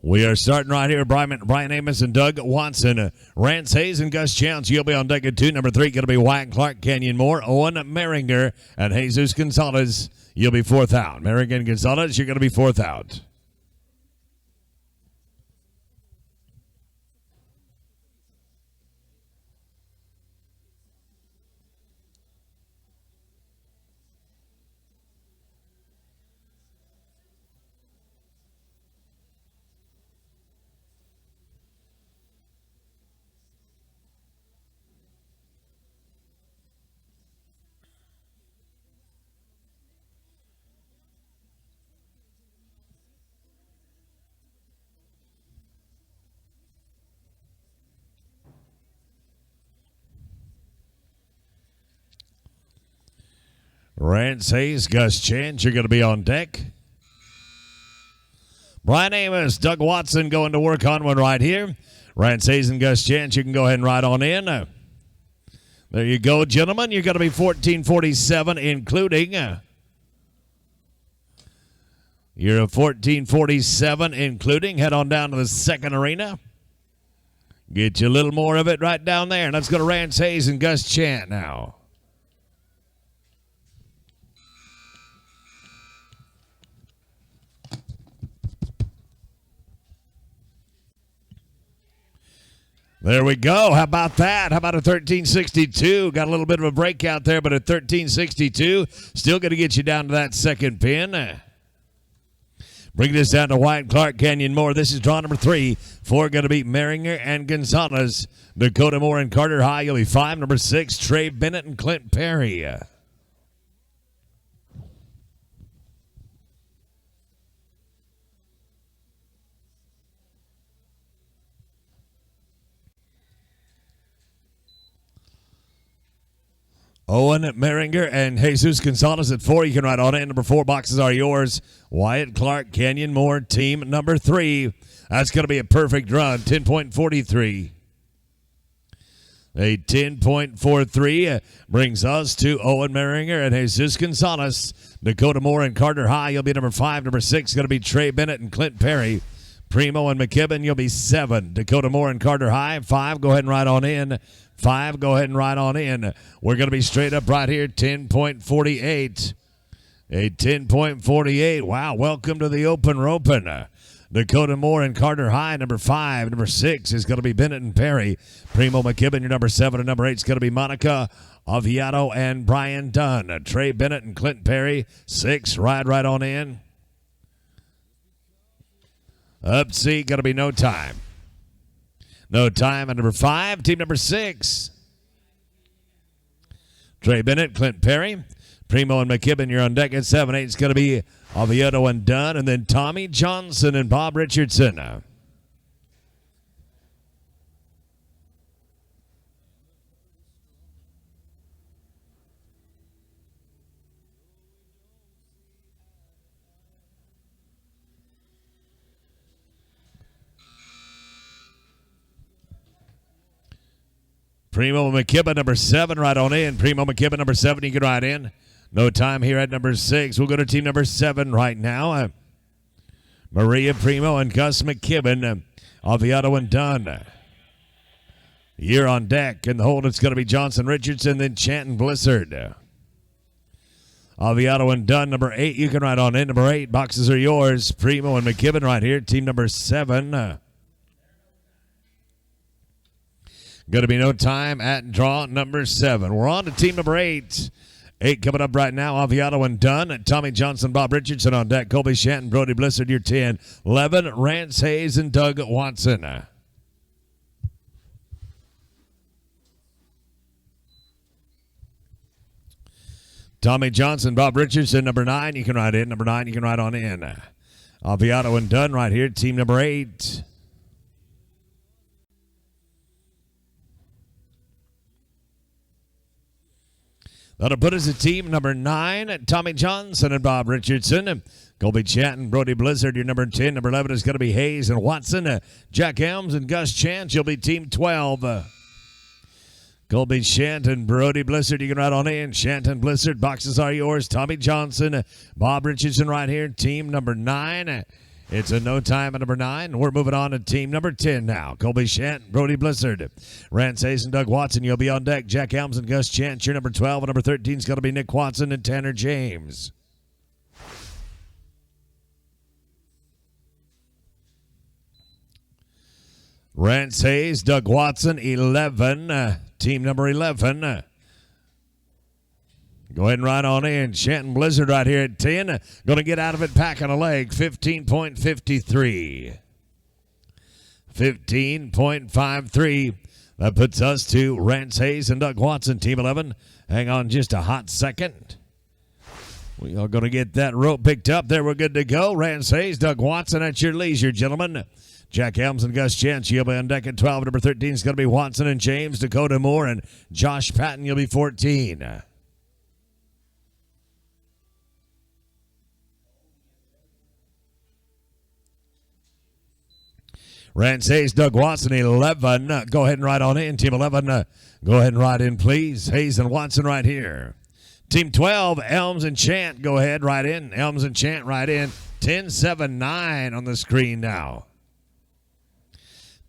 We are starting right here. Brian Amos and Doug Watson. Rance Hayes and Gus Chance. You'll be on deck at 2. Number 3 going to be Wyatt Clark, Kenyon Moore, Owen Merringer, and Jesus Gonzalez. You'll be 4th out. Merringer and Gonzalez, you're going to be 4th out. Rance Hayes, Gus Chance, you're going to be on deck. Brian Amos, Doug Watson going to work on one right here. Rance Hayes and Gus Chance, you can go ahead and ride on in. There you go, gentlemen. You're going to be 1447, including. You're a 1447, including. Head on down to the second arena. Get you a little more of it right down there. Let's go to Rance Hayes and Gus Chance now. There we go. How about that? How about a 1362? Got a little bit of a breakout there, but a 1362 still going to get you down to that second pin. Bring this down to Wyatt Clark, Kenyon Moore. This is draw number 3. 4 going to be Merringer and Gonzalez. Dakota Moore and Carter High. You'll be 5. Number 6, Trey Bennett and Clint Perry. Owen Merringer and Jesus Gonzalez at 4. You can ride on in. Number 4 boxes are yours. Wyatt Clark, Kenyon Moore, team number 3. That's going to be a perfect run. 10.43. A 10.43 brings us to Owen Merringer and Jesus Gonzalez. Dakota Moore and Carter High. You'll be number 5. Number 6 going to be Trey Bennett and Clint Perry. Primo and McKibben, you'll be 7. Dakota Moore and Carter High. 5, go ahead and ride on in. 5, go ahead and ride on in. We're going to be straight up right here, 10.48. A 10.48. Wow, welcome to the open roping. Dakota Moore and Carter High, number 5. Number 6 is going to be Bennett and Perry. Primo McKibben, your number 7. And number 8 is going to be Monica Aviato and Brian Dunn. Trey Bennett and Clint Perry. 6, ride right on in. Up C, going to be No Time. No Time at number 5. Team number 6. Trey Bennett, Clint Perry. Primo and McKibben, you're on deck at 7. 8 is going to be Aviato and Dunn. And then Tommy Johnson and Bob Richardson. Primo McKibben, number 7, right on in. Primo McKibben, number 7, you can ride in. No Time here at number 6. We'll go to team number 7 right now. Maria Primo and Gus McKibben. Aviato and Dunn. You're on deck. In the hold, it's going to be Johnson Richardson, then Chanton Blizzard. Aviato and Dunn, number 8, you can ride on in. Number 8, boxes are yours. Primo and McKibben right here. Team number 7. Going to be No Time at draw number 7. We're on to team number 8. 8 coming up right now. Aviato and Dunn. Tommy Johnson, Bob Richardson on deck. Colby Shanton, Brody Blizzard, your 10. 11, Rance Hayes and Doug Watson. Tommy Johnson, Bob Richardson, number 9. You can ride in. Number 9, you can ride on in. Aviato and Dunn right here. Team number 8. That'll put us at team number 9. Tommy Johnson and Bob Richardson. Colby Chanton, Brody Blizzard, your number 10. Number 11 is going to be Hayes and Watson. Jack Helms and Gus Chance, you'll be team 12. Colby Shanton, Brody Blizzard, you can ride on in. Shanton Blizzard, boxes are yours. Tommy Johnson, Bob Richardson right here, team number 9. It's a no time at number 9. We're moving on to team number 10 now. Colby Shant, Brody Blizzard, Rance Hayes, and Doug Watson. You'll be on deck. Jack Helms and Gus Chance. Your number 12 and number 13 is going to be Nick Watson and Tanner James. Rance Hayes, Doug Watson, 11. Team number 11. Go ahead and ride on in. Shanton Blizzard right here at 10. Going to get out of it packing a leg. 15.53. 15.53. That puts us to Rance Hayes and Doug Watson, Team 11. Hang on just a hot second. We are going to get that rope picked up. There, we're good to go. Rance Hayes, Doug Watson at your leisure, gentlemen. Jack Helms and Gus Chance, you'll be on deck at 12. Number 13 is going to be Watson and James. Dakota Moore and Josh Patton, you'll be 14. Rance Hayes, Doug Watson, 11. Go ahead and ride on in. Team 11, go ahead and ride in, please. Hayes and Watson right here. Team 12, Elms and Chant, go ahead, ride in. Elms and Chant, ride in. 10-7-9 on the screen now.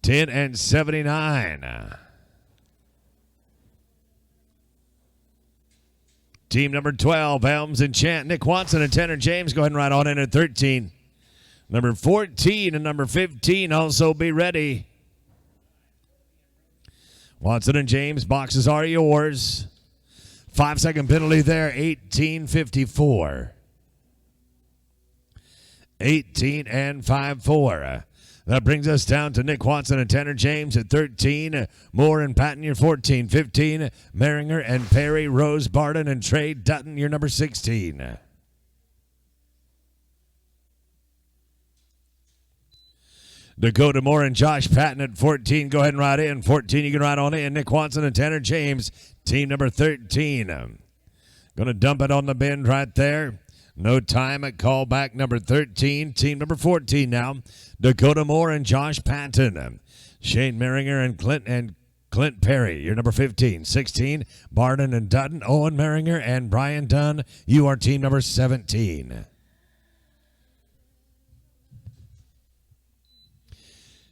10 and 79. Team number 12, Elms and Chant, Nick Watson and Tanner James, go ahead and ride on in at 13. Number 14 and number 15 also be ready. Watson and James, boxes are yours. 5-second penalty there, 18:54. 18 and 5-4. That brings us down to Nick Watson and Tanner James at 13. Moore and Patton, your 14. 15, Maringer and Perry, Rose Barden and Trey Dutton, your number 16. Dakota Moore and Josh Patton at 14. Go ahead and ride in. 14, you can ride on in. Nick Watson and Tanner James, team number 13. Going to dump it on the bend right there. No time at callback number 13. Team number 14 now. Dakota Moore and Josh Patton. Shane Maringer and Clint Perry, you're number 15. 16, Barden and Dutton. Owen Maringer and Brian Dunn, you are team number 17.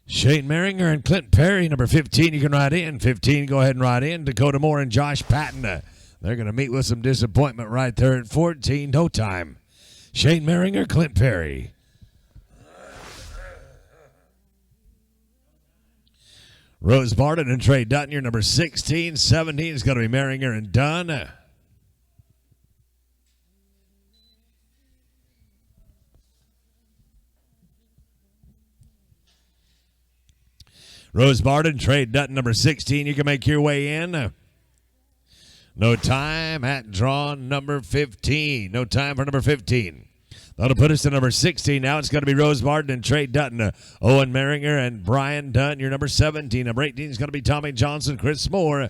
Shane Maringer and Clint Perry, number 15, you can ride in. 15, go ahead and ride in. Dakota Moore and Josh Patton. They're going to meet with some disappointment right there at 14. No time. Shane Maringer, Clint Perry. Rose Barden and Trey Dutton, your number 16. 17 is going to be Maringer and Dunn. Rose Barden, Trey Dutton, number 16. You can make your way in. No time at draw number 15. No time for number 15. That'll put us to number 16. Now it's going to be Rose Barden and Trey Dutton. Owen Maringer and Brian Dunn, your number 17. Number 18 is going to be Tommy Johnson, Chris Moore,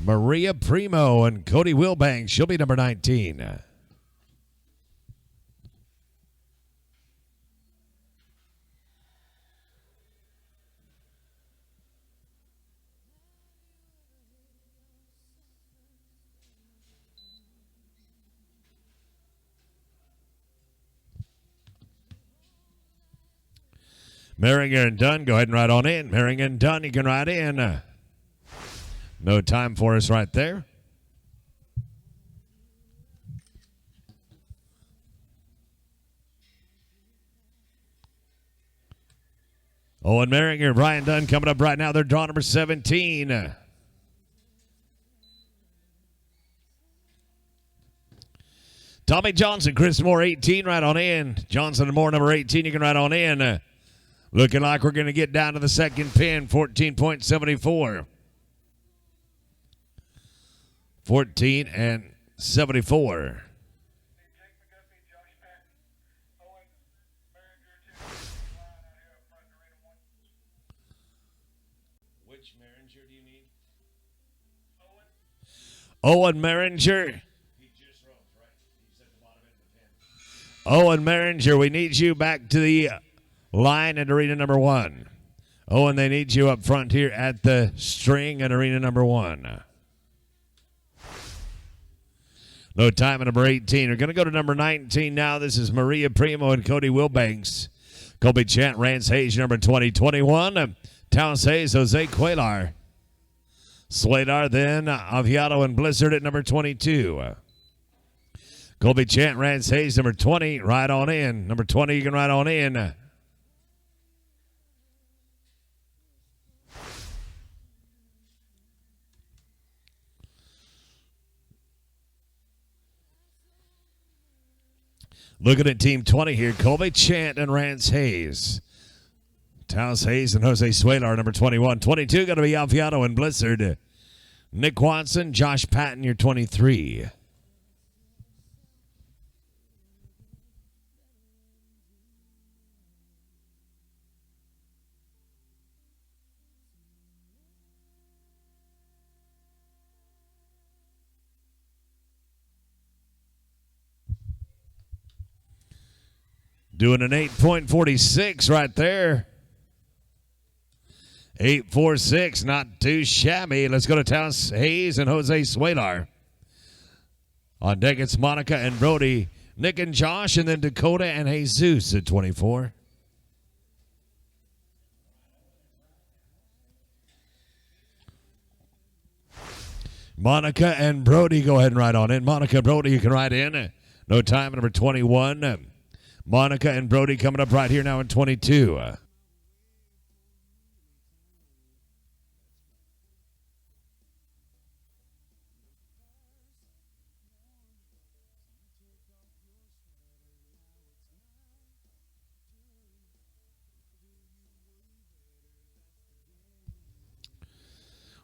Maria Primo, and Cody Wilbanks. She'll be number 19. Maringer and Dunn, go ahead and ride on in. Maringer and Dunn, you can ride in. No time for us right there. Owen Maringer, Brian Dunn coming up right now. They're draw number 17. Tommy Johnson, Chris Moore, 18, right on in. Johnson and Moore, number 18, you can ride on in. Looking like we're going to get down to the second pin, 14.74. 14 and 74. Which Maringer do you need? Owen Maringer. He just rose, right? He's at the bottom end of the pin. Owen Maringer, we need you back to the line at arena number 1. Owen, they need you up front here at the string at arena number 1. No time at number 18. We're going to go to number 19 now. This is Maria Primo and Cody Wilbanks. Colby Chant, Rance Hayes, number 20. 21, Taos Hayes, Jose Cuellar. Swadar, then Aviado and Blizzard at number 22. Colby Chant, Rance Hayes, number 20. Ride on in. Number 20, you can ride on in. Looking at Team 20 here, Colby Chant and Rance Hayes. Taos Hayes and Jose Cuellar, number 21. 22 going to be Alfiado and Blizzard. Nick Watson, Josh Patton, your 23. Doing an 8.46 right there. 8.46, not too shabby. Let's go to Taos Hayes and Jose Cuellar. On deck, it's Monica and Brody, Nick and Josh, and then Dakota and Jesus at 24. Monica and Brody, go ahead and ride on in. Monica, Brody, you can ride in. No time, number 21. Monica and Brody coming up right here now in 22.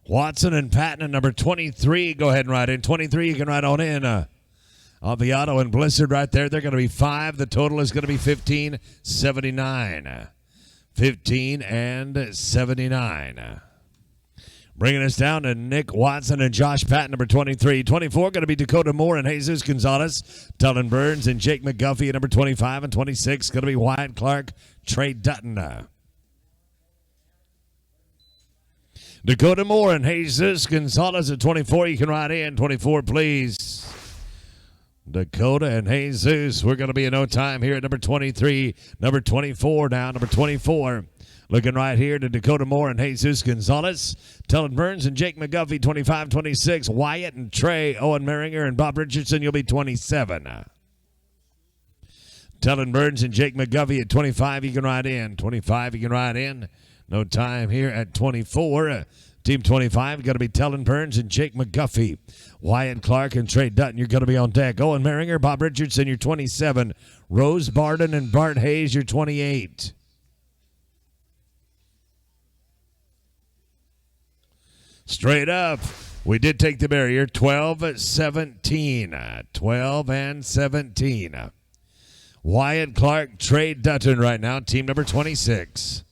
Watson and Patton at number 23. Go ahead and ride in. 23, you can ride on in. Aviado and Blizzard right there. They're going to be 5. The total is going to be 15.79. 15 and 79. Bringing us down to Nick Watson and Josh Patton, number 23. 24 going to be Dakota Moore and Jesus Gonzalez. Tullen Burns and Jake McGuffey at number 25. And 26 going to be Wyatt Clark, Trey Dutton. Dakota Moore and Jesus Gonzalez at 24. You can ride in. 24, please. Dakota and Jesus. We're going to be in no time here at number 23. Number 24 now. Number 24. Looking right here to Dakota Moore and Jesus Gonzalez. Tullen Burns and Jake McGuffey, 25, 26. Wyatt and Trey, Owen Maringer and Bob Richardson, you'll be 27. Tullen Burns and Jake McGuffey at 25, you can ride in. 25, you can ride in. No time here at 24. Team 25, going to be Tullen Burns and Jake McGuffey. Wyatt Clark and Trey Dutton, you're going to be on deck. Owen Maringer, Bob Richardson, you're 27. Rose Barden and Bart Hayes, you're 28. Straight up, we did take the barrier. 12-17. 12 and 17. Wyatt Clark, Trey Dutton right now, team number 26.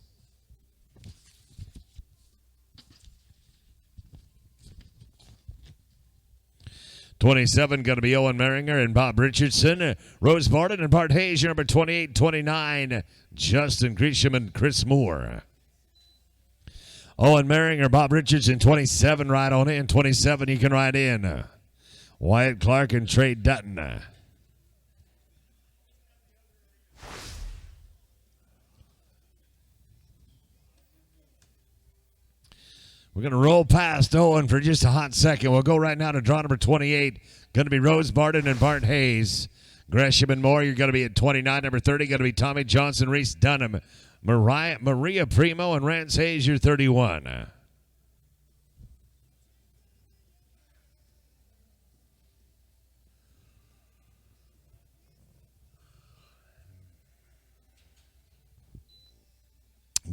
'27 going to be Owen Maringer and Bob Richardson. Rose Barden and Bart Hayes, your number 28, 29. Justin Gresham and Chris Moore. Owen Maringer, Bob Richardson, 27, ride on in. 27, you can ride in. Wyatt Clark and Trey Dutton. We're going to roll past Owen for just a hot second. We'll go right now to draw number 28. Going to be Rose Barden and Bart Hayes. Gresham and Moore, you're going to be at 29. Number 30, going to be Tommy Johnson, Reese Dunham. Maria Primo and Rance Hayes, you're 31.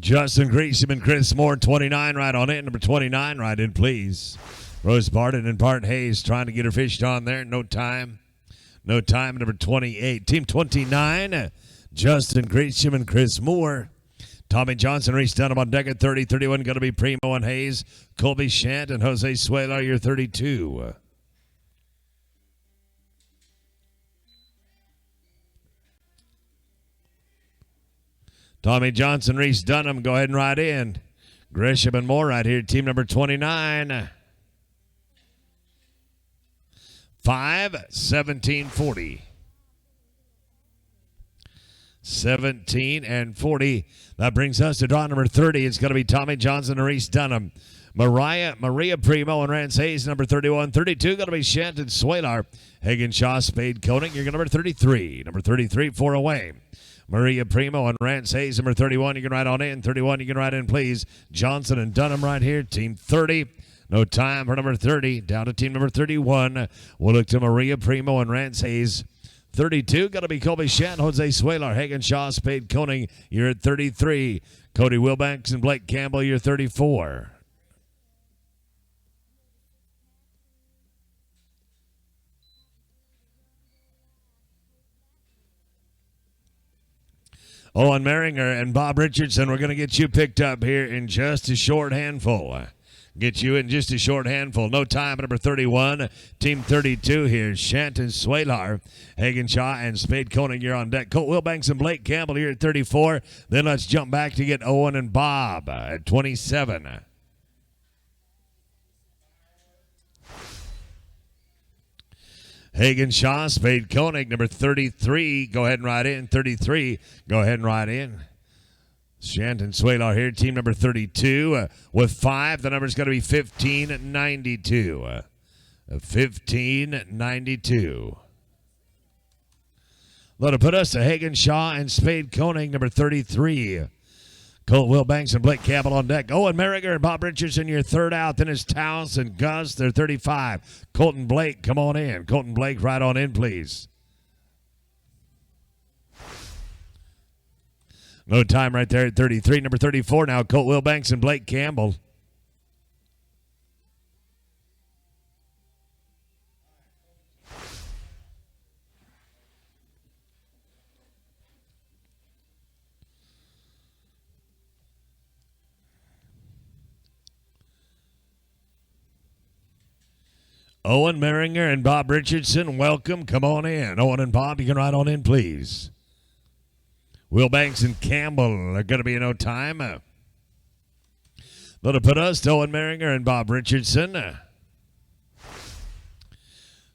Justin Gresham and Chris Moore, 29, right on in. Number 29, right in, please. Rose Barden and Bart Hayes trying to get her fished on there. No time. No time. Number 28. Team 29, Justin Gresham and Chris Moore. Tommy Johnson, Reese Dunham on deck at 30. 31 going to be Primo and Hayes. Colby Chant and Jose Cuellar, you're 32. Tommy Johnson, Reese Dunham, go ahead and ride in. Gresham and Moore right here, team number 29. 5-17-40. 17 and 40. That brings us to draw number 30. It's going to be Tommy Johnson and Reese Dunham. Maria Primo and Rance Hayes, number 31. 32 going to be Shanton Swalar. Hagen Shaw, Spade Koenig. You're number 33. Number 33, 4 away. Maria Primo and Rance Hayes, number 31. You can ride on in. 31, you can ride in, please. Johnson and Dunham right here. Team 30. No time for number 30. Down to team number 31. We'll look to Maria Primo and Rance Hayes. 32, going to be Colby Shan, Jose Swalar, Hagen Shaw, Spade Koenig. You're at 33. Cody Wilbanks and Blake Campbell, you're 34. Owen Maringer and Bob Richardson, we're going to get you picked up here in just a short handful. Get you in just a short handful. No time, number 31. Team 32 here. Shanton Swalar, Hagen Shaw, and Spade Koenig, you're on deck. Colt Wilbanks and Blake Campbell here at 34. Then let's jump back to get Owen and Bob at 27. Hagen Shaw, Spade Koenig, number 33. Go ahead and ride in. 33. Go ahead and ride in. Shanton Swalar here, team number 32. With 5, the number's going to be 1592. 1592. That'll put us to Hagen Shaw and Spade Koenig, number 33. Colt Wilbanks and Blake Campbell on deck. Owen Maringer and Bob Richardson, your third out. Then it's Taos and Gus, they're 35. Colton Blake, come on in. Colton Blake, right on in, please. No time right there at 33. Number 34 now, Colt Wilbanks and Blake Campbell. Owen Maringer and Bob Richardson, welcome. Come on in. Owen and Bob, you can ride on in, please. Wilbanks and Campbell are going to be in no time. That'll put us to Owen Maringer and Bob Richardson.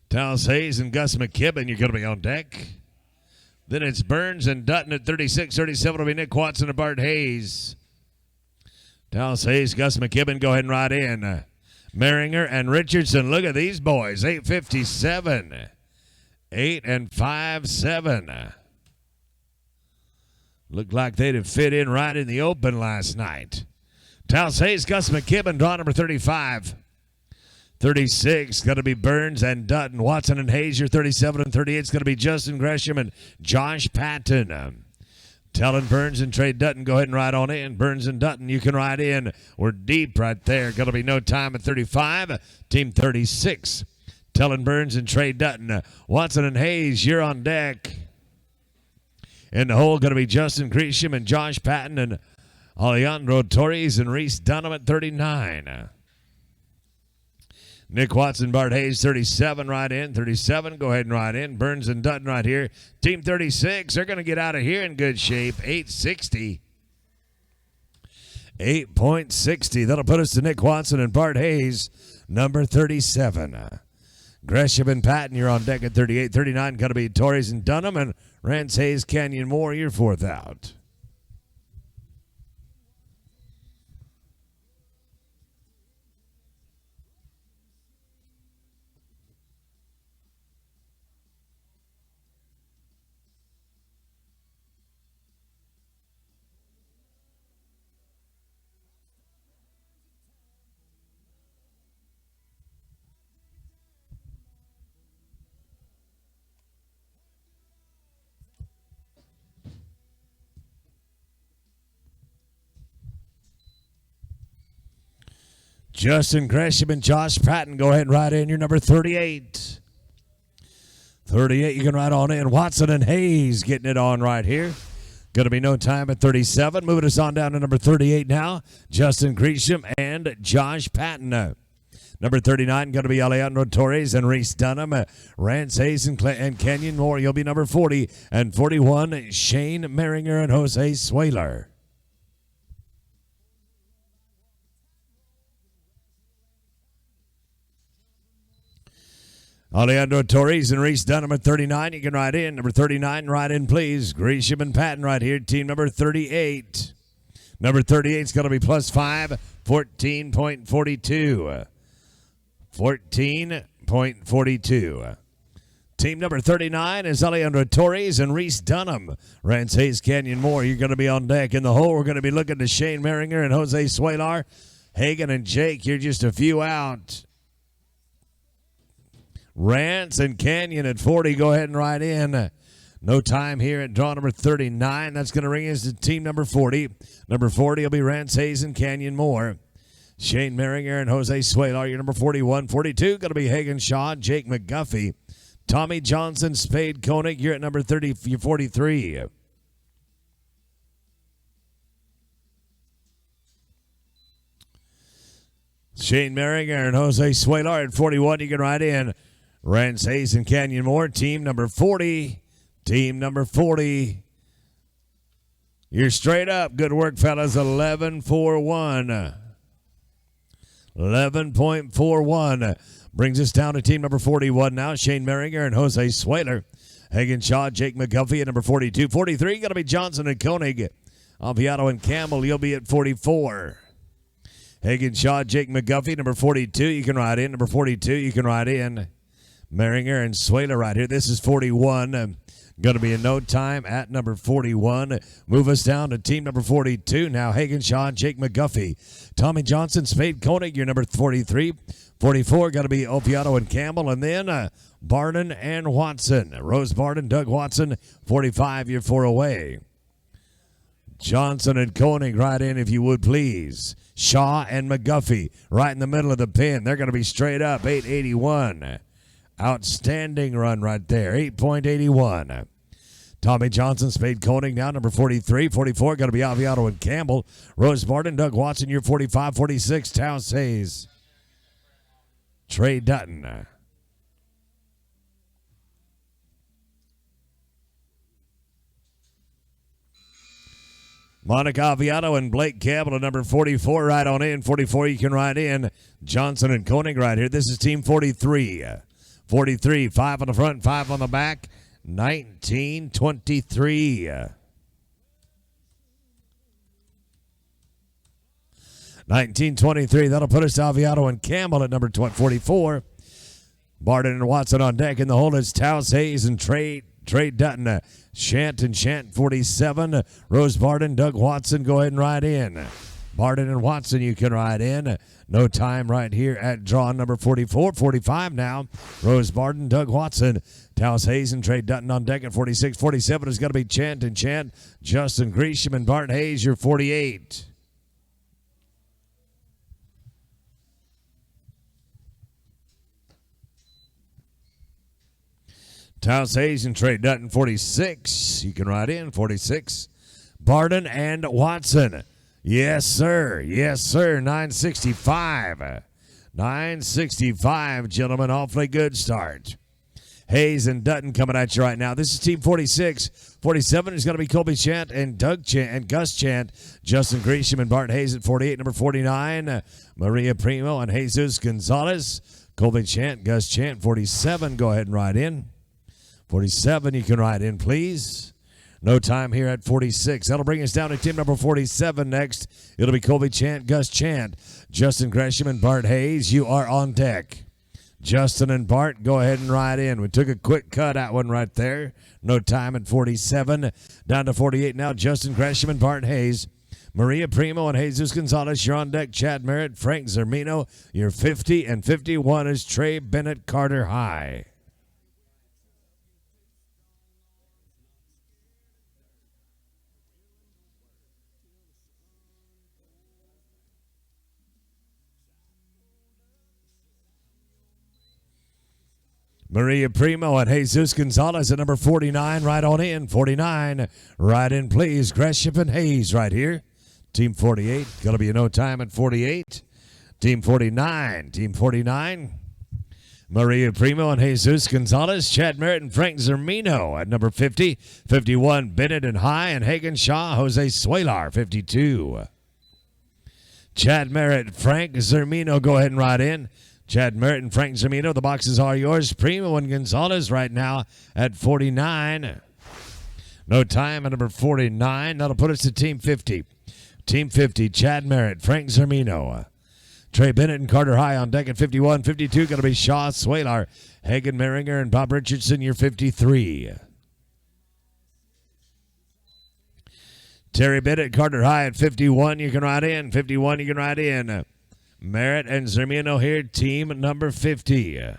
Taos Hayes and Gus McKibben, you're going to be on deck. Then it's Burns and Dutton at 36. 37 will be Nick Watson and Bart Hayes. Taos Hayes, Gus McKibben, go ahead and ride in. Maringer and Richardson, look at these boys. 8:57. 8 and 5-7. Looked like they'd have fit in right in the open last night. Taos Hayes, Gus McKibben, draw number 35. 36, going to be Burns and Dutton. Watson and Hayes, your 37 and 38 is going to be Justin Gresham and Josh Patton. Telling Burns and Trey Dutton, go ahead and ride on in. Burns and Dutton, you can ride in. We're deep right there. Going to be no time at 35. Team 36. Telling Burns and Trey Dutton. Watson and Hayes, you're on deck. In the hole, going to be Justin Gresham and Josh Patton and Alejandro Torres and Reese Dunham at 39. Nick Watson, Bart Hayes, 37, right in. 37, go ahead and ride in. Burns and Dutton right here. Team 36, they're going to get out of here in good shape. 8:60. 8.60. That'll put us to Nick Watson and Bart Hayes, number 37. Gresham and Patton, you're on deck at 38. 39, going to be Torres and Dunham. And Rance Hayes, Canyon Moore, your fourth out. Justin Gresham and Josh Patton, go ahead and ride in. You're number 38. 38, you can ride on in. Watson and Hayes getting it on right here. Going to be no time at 37. Moving us on down to number 38 now. Justin Gresham and Josh Patton. Number 39 going to be Alejandro Torres and Reese Dunham. Rance Hayes and Canyon Moore. You'll be number 40. And 41, Shane Maringer and Jose Swalar. Alejandro Torres and Reese Dunham at 39. You can ride in. Number 39, ride in, please. Gresham and Patton right here. Team number 38. Number 38 is going to be plus 5, 14.42. 14.42. Team number 39 is Alejandro Torres and Reese Dunham. Rance Hayes, Canyon Moore, you're going to be on deck. In the hole, we're going to be looking to Shane Meringer and Jose Suelar. Hagan and Jake, you're just a few out. Rance and Canyon at 40. Go ahead and ride in. No time here at draw number 39. That's going to bring us to team number 40. Number 40 will be Rance Hayes and Canyon Moore. Shane Meringer and Jose Suelar, your number 41. 42 going to be Hagan Shaw, Jake McGuffey. Tommy Johnson, Spade Koenig, you're at number 43. Shane Meringer and Jose Suelar at 41. You can ride in. Rance Hayes and Canyon Moore, team number 40. Team number 40. You're straight up. Good work, fellas. 11.41. 11.41. Brings us down to team number 41 now. Shane Meringer and Jose Suelar. Hagan Shaw, Jake McGuffey at number 42. 43 going to be Johnson and Koenig. Alviado and Campbell, you'll be at 44. Hagan Shaw, Jake McGuffey, number 42. You can ride in. Number 42, you can ride in. Meringer and Suelar right here. This is 41. Going to be in no time at number 41. Move us down to team number 42. Now Hagan Shaw, Jake McGuffey. Tommy Johnson, Spade Koenig, your number 43. 44 going to be Opiato and Campbell. And then Barden and Watson. Rose Barden, Doug Watson, 45, you're 4 away. Johnson and Koenig right in if you would please. Shaw and McGuffey right in the middle of the pin. They're going to be straight up, 881. Outstanding run right there, 8.81. Tommy Johnson, Spade Koenig now, number 43. 44 going to be Alviado and Campbell. Rose Barden, Doug Watson, you're 45. 46, Taos Hayes. Trey Dutton. Monica Alviado and Blake Campbell at number 44. Right on in. 44, you can ride in. Johnson and Koenig right here. This is team 43. 43, 5 on the front, 5 on the back. 1923. 1923. That'll put us to Alviado and Campbell at number 44. Barden and Watson on deck. In the hole is Taos Hayes and Trey Dutton. Shant and Shant, 47. Rose Barden, Doug Watson, go ahead and ride in. Barden and Watson, you can ride in. No time right here at draw number 44. 45 now. Rose Barden, Doug Watson. Taos Hayes and Trey Dutton on deck at 46. 47 is going to be Chant and Chant. Justin Gresham and Bart Hayes, you're 48. Taos Hayes and Trey Dutton, 46. You can ride in, 46. Barden and Watson. Yes, sir. Yes, sir. 965. 965, gentlemen. Awfully good start. Hayes and Dutton coming at you right now. This is team 46. 47 is going to be Colby Chant and Doug Chant and Gus Chant. Justin Gresham and Bart Hayes at 48. Number 49, Maria Primo and Jesus Gonzalez. Colby Chant, Gus Chant, 47. Go ahead and ride in. 47, you can ride in, please. No time here at 46. That'll bring us down to team number 47 next. It'll be Colby Chant, Gus Chant, Justin Gresham, and Bart Hayes. You are on deck. Justin and Bart, go ahead and ride in. We took a quick cut at one right there. No time at 47. Down to 48 now. Justin Gresham and Bart Hayes. Maria Primo and Jesus Gonzalez, you're on deck. Chad Merritt, Frank Zermino, you're 50. And 51 is Trey Bennett, Carter High. Maria Primo and Jesus Gonzalez at number 49. Right on in. 49. Right in, please. Gresham and Hayes right here. Team 48. Going to be a no time at 48. Team 49. Team 49. Maria Primo and Jesus Gonzalez. Chad Merritt and Frank Zermino at number 50. 51. Bennett and High and Hagan Shaw. Jose Suelar, 52. Chad Merritt, Frank Zermino, go ahead and ride in. Chad Merritt and Frank Zermino. The boxes are yours. Primo and Gonzalez right now at 49. No time at number 49. That'll put us to Team 50. Team 50, Chad Merritt, Frank Zermino. Trey Bennett and Carter High on deck at 51. 52 going to be Shaw Swalar, Hagen Maringer, and Bob Richardson, your 53. Terry Bennett, Carter High at 51. You can ride in. 51 you can ride in. Merritt and Zermino here, team number 50.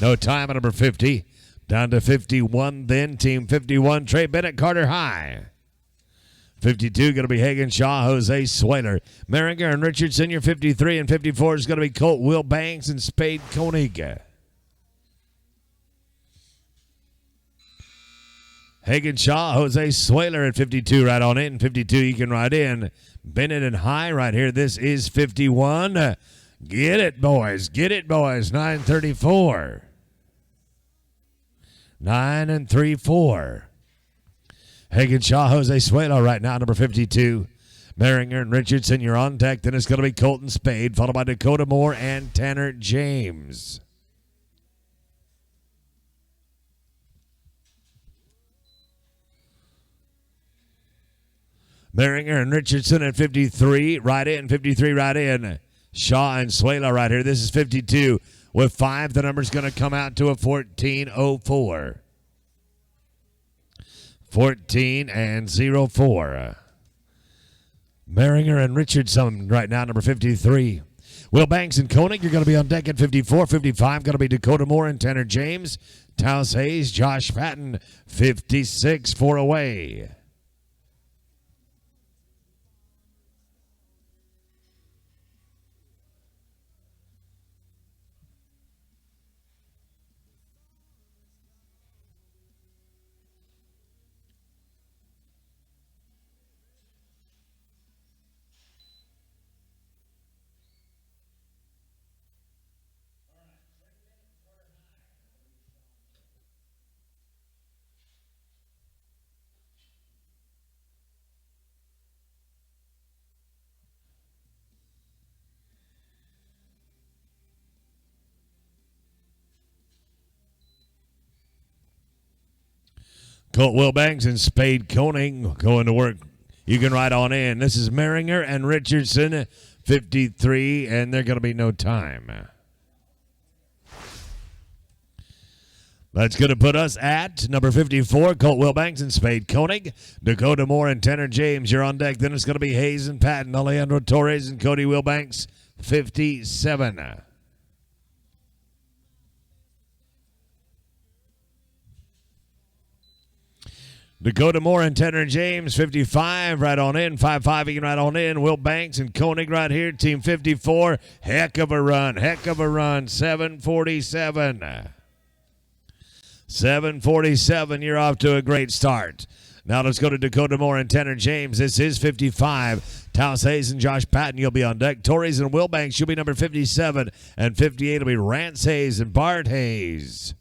No time at number 50. Down to 51 then. Team 51, Trey Bennett, Carter High. 52 going to be Hagen Shaw, Jose Swaler. Maringer and Richardson, your 53. And 54 is going to be Colt Will Banks and Spade Koenig. Hagen Shaw, Jose Swaler at 52 right on in. 52 you can ride in. Bennett and High right here. This is 51. Get it, boys. Get it, boys. 934. 9 and 3-4. Hagen Shaw, Jose Swaler right now, number 52. Maringer and Richardson, you're on deck. Then it's going to be Colton Spade, followed by Dakota Moore and Tanner James. Maringer and Richardson at 53, right in. 53 right in. Shaw and Swaler right here. This is 52. With 5, the number's going to come out to a 1404. 14 and 04. Maringer and Richardson right now, number 53. Will Banks and Koenig, you're going to be on deck at 54. 55 going to be Dakota Moore and Tanner James. Taos Hayes, Josh Patton, 56 for away. Colt Wilbanks and Spade Koenig going to work. You can ride on in. This is Maringer and Richardson, 53, and they're going to be no time. That's going to put us at number 54, Colt Wilbanks and Spade Koenig. Dakota Moore and Tanner James, you're on deck. Then it's going to be Hayes and Patton, Alejandro Torres and Cody Wilbanks, 57. Dakota Moore and Tanner James, 55, right on in. 5-5, you can ride on in. Will Banks and Koenig right here, team 54. Heck of a run, 747. 747, you're off to a great start. Now let's go to Dakota Moore and Tanner James. This is 55. Taos Hayes and Josh Patton, you'll be on deck. Torres and Will Banks, you'll be number 57. And 58 will be Rance Hayes and Bart Hayes.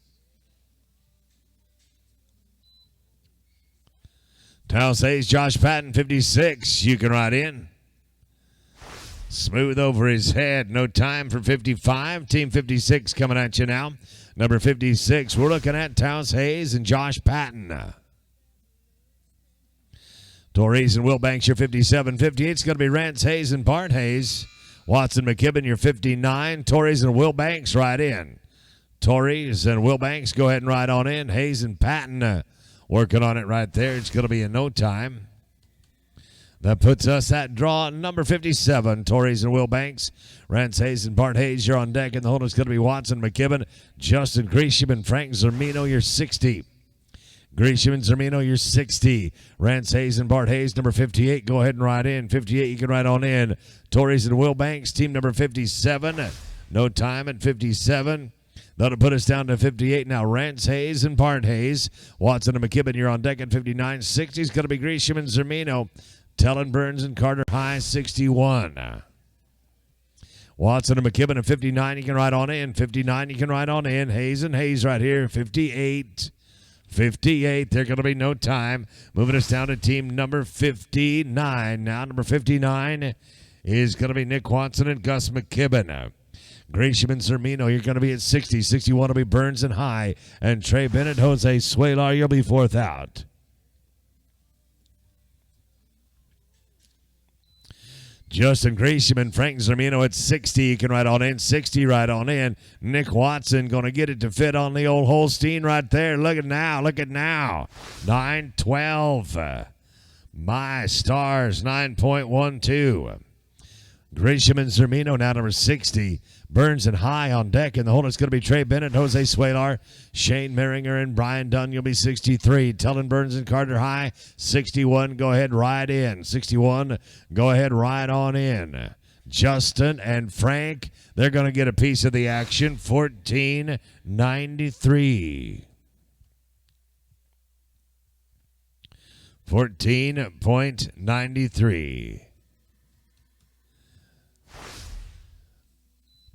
Taos Hayes, Josh Patton, 56. You can ride in. Smooth over his head. No time for 55. Team 56 coming at you now. Number 56, we're looking at Taos Hayes and Josh Patton. Torres and Will Banks, your 57. 58 is going to be Rance Hayes and Bart Hayes. Watson McKibben, your 59. Torres and Will Banks ride in. Torres and Will Banks, go ahead and ride on in. Hayes and Patton working on it right there. It's going to be in no time. That puts us at draw number 57. Torres and Will Banks, Rance Hayes and Bart Hayes, you're on deck. And the hold is going to be Watson McKibben, Justin Gresham, and Frank Zermino, your 60. Gresham and Zermino, your 60. Rance Hayes and Bart Hayes, number 58. Go ahead and ride in. 58, you can ride on in. Torres and Will Banks, team number 57. No time at 57. That'll put us down to 58 now. Rance Hayes and Bart Hayes. Watson and McKibben, you're on deck at 59. 60 is going to be Gresham and Zermino. Tellen Burns and Carter High, 61. Watson and McKibben at 59, you can ride on in. 59, you can ride on in. Hayes and Hayes right here, 58. 58, they're going to be no time. Moving us down to team number 59. Now number 59 is going to be Nick Watson and Gus McKibben. Gratian and Zermino, you're going to be at 60. 61 will be Burns and High. And Trey Bennett, Jose Suelar, you'll be fourth out. Justin Gratian and Frank Zermino at 60. You can ride on in. 60 right on in. Nick Watson going to get it to fit on the old Holstein right there. Look at now. Look at now. 9.12. My Stars, 9.12. Grisham and Zermino now number 60. Burns and High on deck. In the hole, it's going to be Trey Bennett, Jose Suelar, Shane Merringer, and Brian Dunn. You'll be 63. Tellen Burns and Carter High, 61. Go ahead, ride in. 61. Go ahead, ride on in. Justin and Frank, they're going to get a piece of the action. 14.93. 14.93.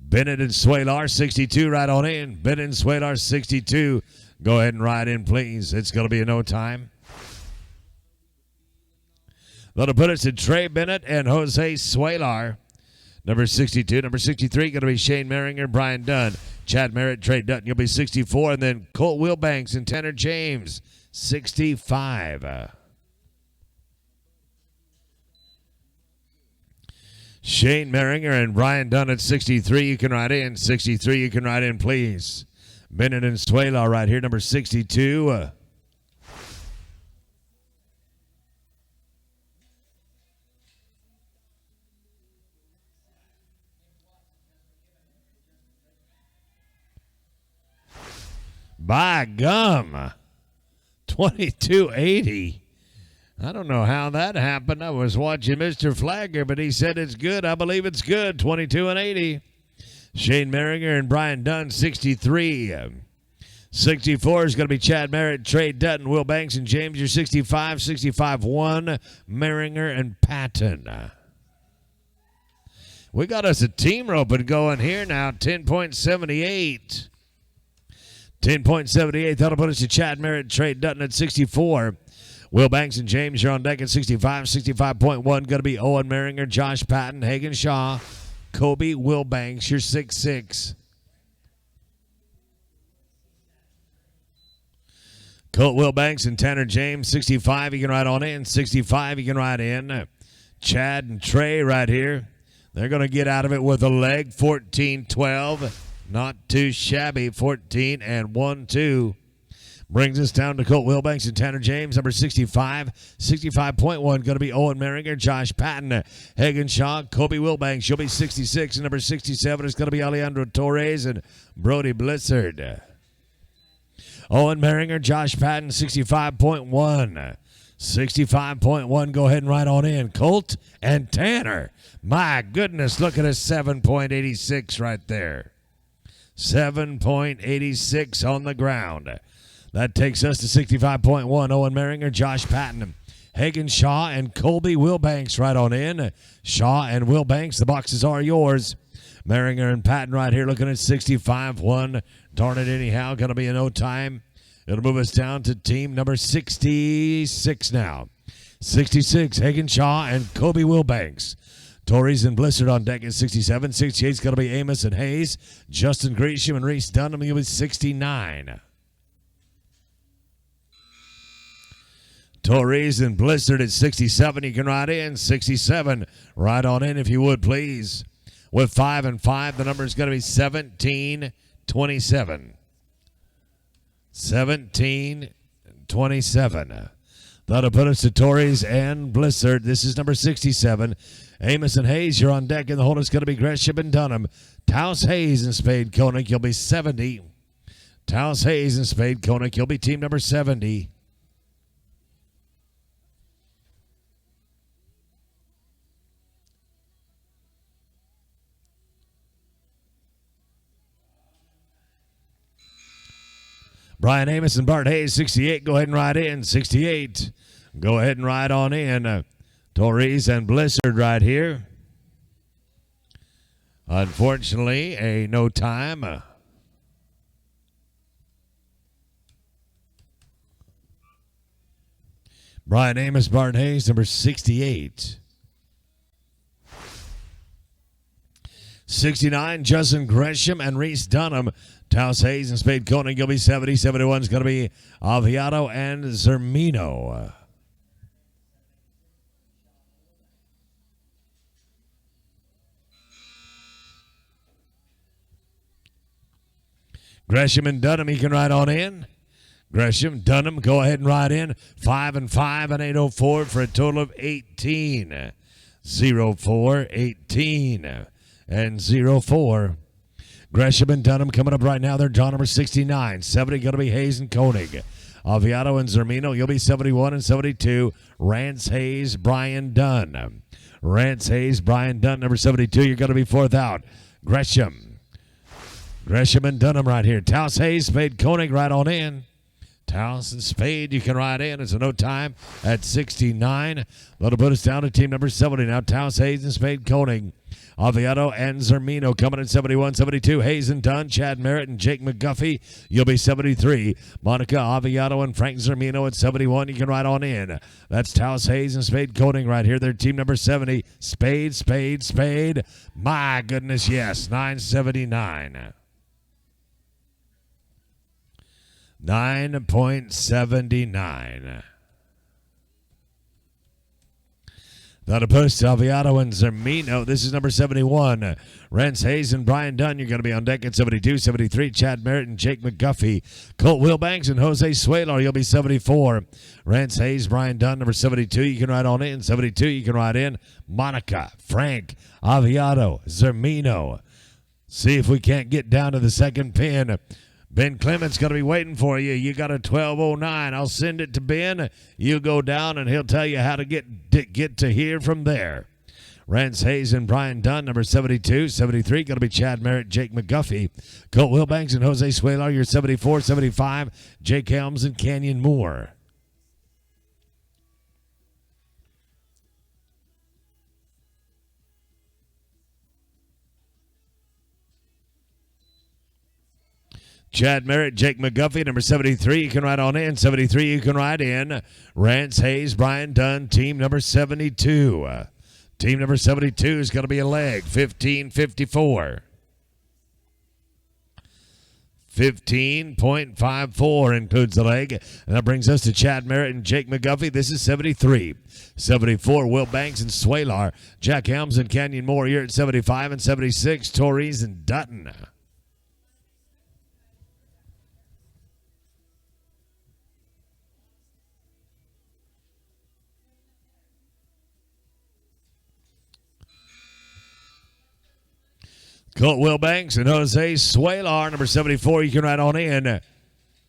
Bennett and Suelar, 62, right on in. Bennett and Suelar, 62. Go ahead and ride in, please. It's going to be a no time. That'll put us to Trey Bennett and Jose Suelar. Number 62. Number 63 going to be Shane Merringer, Brian Dunn. Chad Merritt, Trey Dutton. You'll be 64. And then Colt Wilbanks and Tanner James, 65. Shane Merringer and Brian Dunn at 63. You can ride in. 63. You can ride in, please. Bennett and Suelar right here, number 62. By gum, 22.80. I don't know how that happened. I was watching Mr. Flagger, but he said it's good. I believe it's good. 22.80. Shane Merringer and Brian Dunn, 63. 64 is going to be Chad Merritt, Trey Dutton, Will Banks, and James. You're 65. 65-1, Merringer and Patton. We got us a team roping going here now. 10.78. 10.78. That'll put us to Chad Merritt, Trey Dutton at 64. Will Banks and James, you're on deck at 65. 65.1, going to be Owen Merringer, Josh Patton, Hagen Shaw, Kobe Will Banks, you're 6'6". Colt Will Banks and Tanner James, 65, you can ride on in. 65, you can ride in. Chad and Trey right here. They're going to get out of it with a leg, 14-12. Not too shabby, 14 and 1-2. Brings us down to Colt Wilbanks and Tanner James, number 65. 65.1, going to be Owen Merringer, Josh Patton, Hagen Shaw, Kobe Wilbanks. You'll be 66. And number 67 is going to be Alejandro Torres and Brody Blizzard. Owen Merringer, Josh Patton, 65.1. 65.1, go ahead and ride on in. Colt and Tanner. My goodness, look at a 7.86 right there. 7.86 on the ground. That takes us to 65.1. Owen Merringer, Josh Patton, Hagen Shaw, and Colby Wilbanks right on in. Shaw and Wilbanks, the boxes are yours. Merringer and Patton right here looking at 65-1. Darn it anyhow, going to be a no time. It'll move us down to team number 66 now. 66, Hagen Shaw and Kobe Wilbanks. Torres and Blizzard on deck at 67. 68 is going to be Amos and Hayes. Justin Gresham and Reese Dunham, he was 69. Torres and Blizzard at 67. You can ride in. 67. Ride on in if you would, please. With 5 and 5, the number is going to be 17-27. 17-27. That'll put us to Torres and Blizzard. This is number 67. Amos and Hayes, you're on deck. In the hole, it's going to be Gresham and Dunham. Taos Hayes and Spade Koenig, you'll be 70. Taos Hayes and Spade Koenig, you'll be team number 70. Brian Amos and Bart Hayes, 68. Go ahead and ride in. 68. Go ahead and ride on in. Torres and Blizzard right here. Unfortunately, a no time. Brian Amos, Bart Hayes, number 68. 69, Justin Gresham and Reese Dunham. Taos Hayes and Spade Koenig, you'll be 70. 71 is going to be Aviato and Zermino. Gresham and Dunham, he can ride on in. Gresham, Dunham, go ahead and ride in. 5 and 5 and 804 for a total of 18. 04, 18, and 04. Gresham and Dunham coming up right now. They're draw number 69. 70 going to be Hayes and Koenig. Aviato and Zermino, you'll be 71 and 72. Rance Hayes, Brian Dunn. Rance Hayes, Brian Dunn, number 72. You're going to be fourth out. Gresham and Dunham right here. Taos Hayes, Spade Koenig right on in. Taos and Spade, you can ride in. It's a no time at 69. That'll put us down to team number 70 now. Taos Hayes and Spade Koenig. Aviato and Zermino coming in 71, 72. Hayes and Dunn, Chad Merritt and Jake McGuffey. You'll be 73. Monica Aviato and Frank Zermino at 71. You can ride on in. That's Taos Hayes and Spade Koenig right here. They're team number 70. Spade, Spade, Spade. My goodness, yes. 979. 9.79. That'll post Aviato and Zermino. This is number 71. Rance Hayes and Brian Dunn. You're going to be on deck at 72, 73. Chad Merritt and Jake McGuffey. Colt Wilbanks and Jose Suelar. You'll be 74. Rance Hayes, Brian Dunn, number 72. You can ride on in. 72, you can ride in. Monica, Frank, Aviato, Zermino. See if we can't get down to the second pin. Ben Clement's going to be waiting for you. You got a 1209. I'll send it to Ben. You go down, and he'll tell you how to get to here from there. Rance Hayes and Brian Dunn, number 72. 73, going to be Chad Merritt, Jake McGuffey. Colt Wilbanks and Jose Suelar, you're 74. 75, Jake Helms and Canyon Moore. Chad Merritt, Jake McGuffey, number 73, you can ride on in. 73, you can ride in. Rance Hayes, Brian Dunn, team number 72. Team number 72 is going to be a leg, 15.54. 15.54 includes the leg. And that brings us to Chad Merritt and Jake McGuffey. This is 73. 74, Will Banks and Suelar. Jack Helms and Canyon Moore, you're at 75. And 76, Torres and Dutton. Colt Wilbanks and Jose Suelar, number 74, you can ride on in.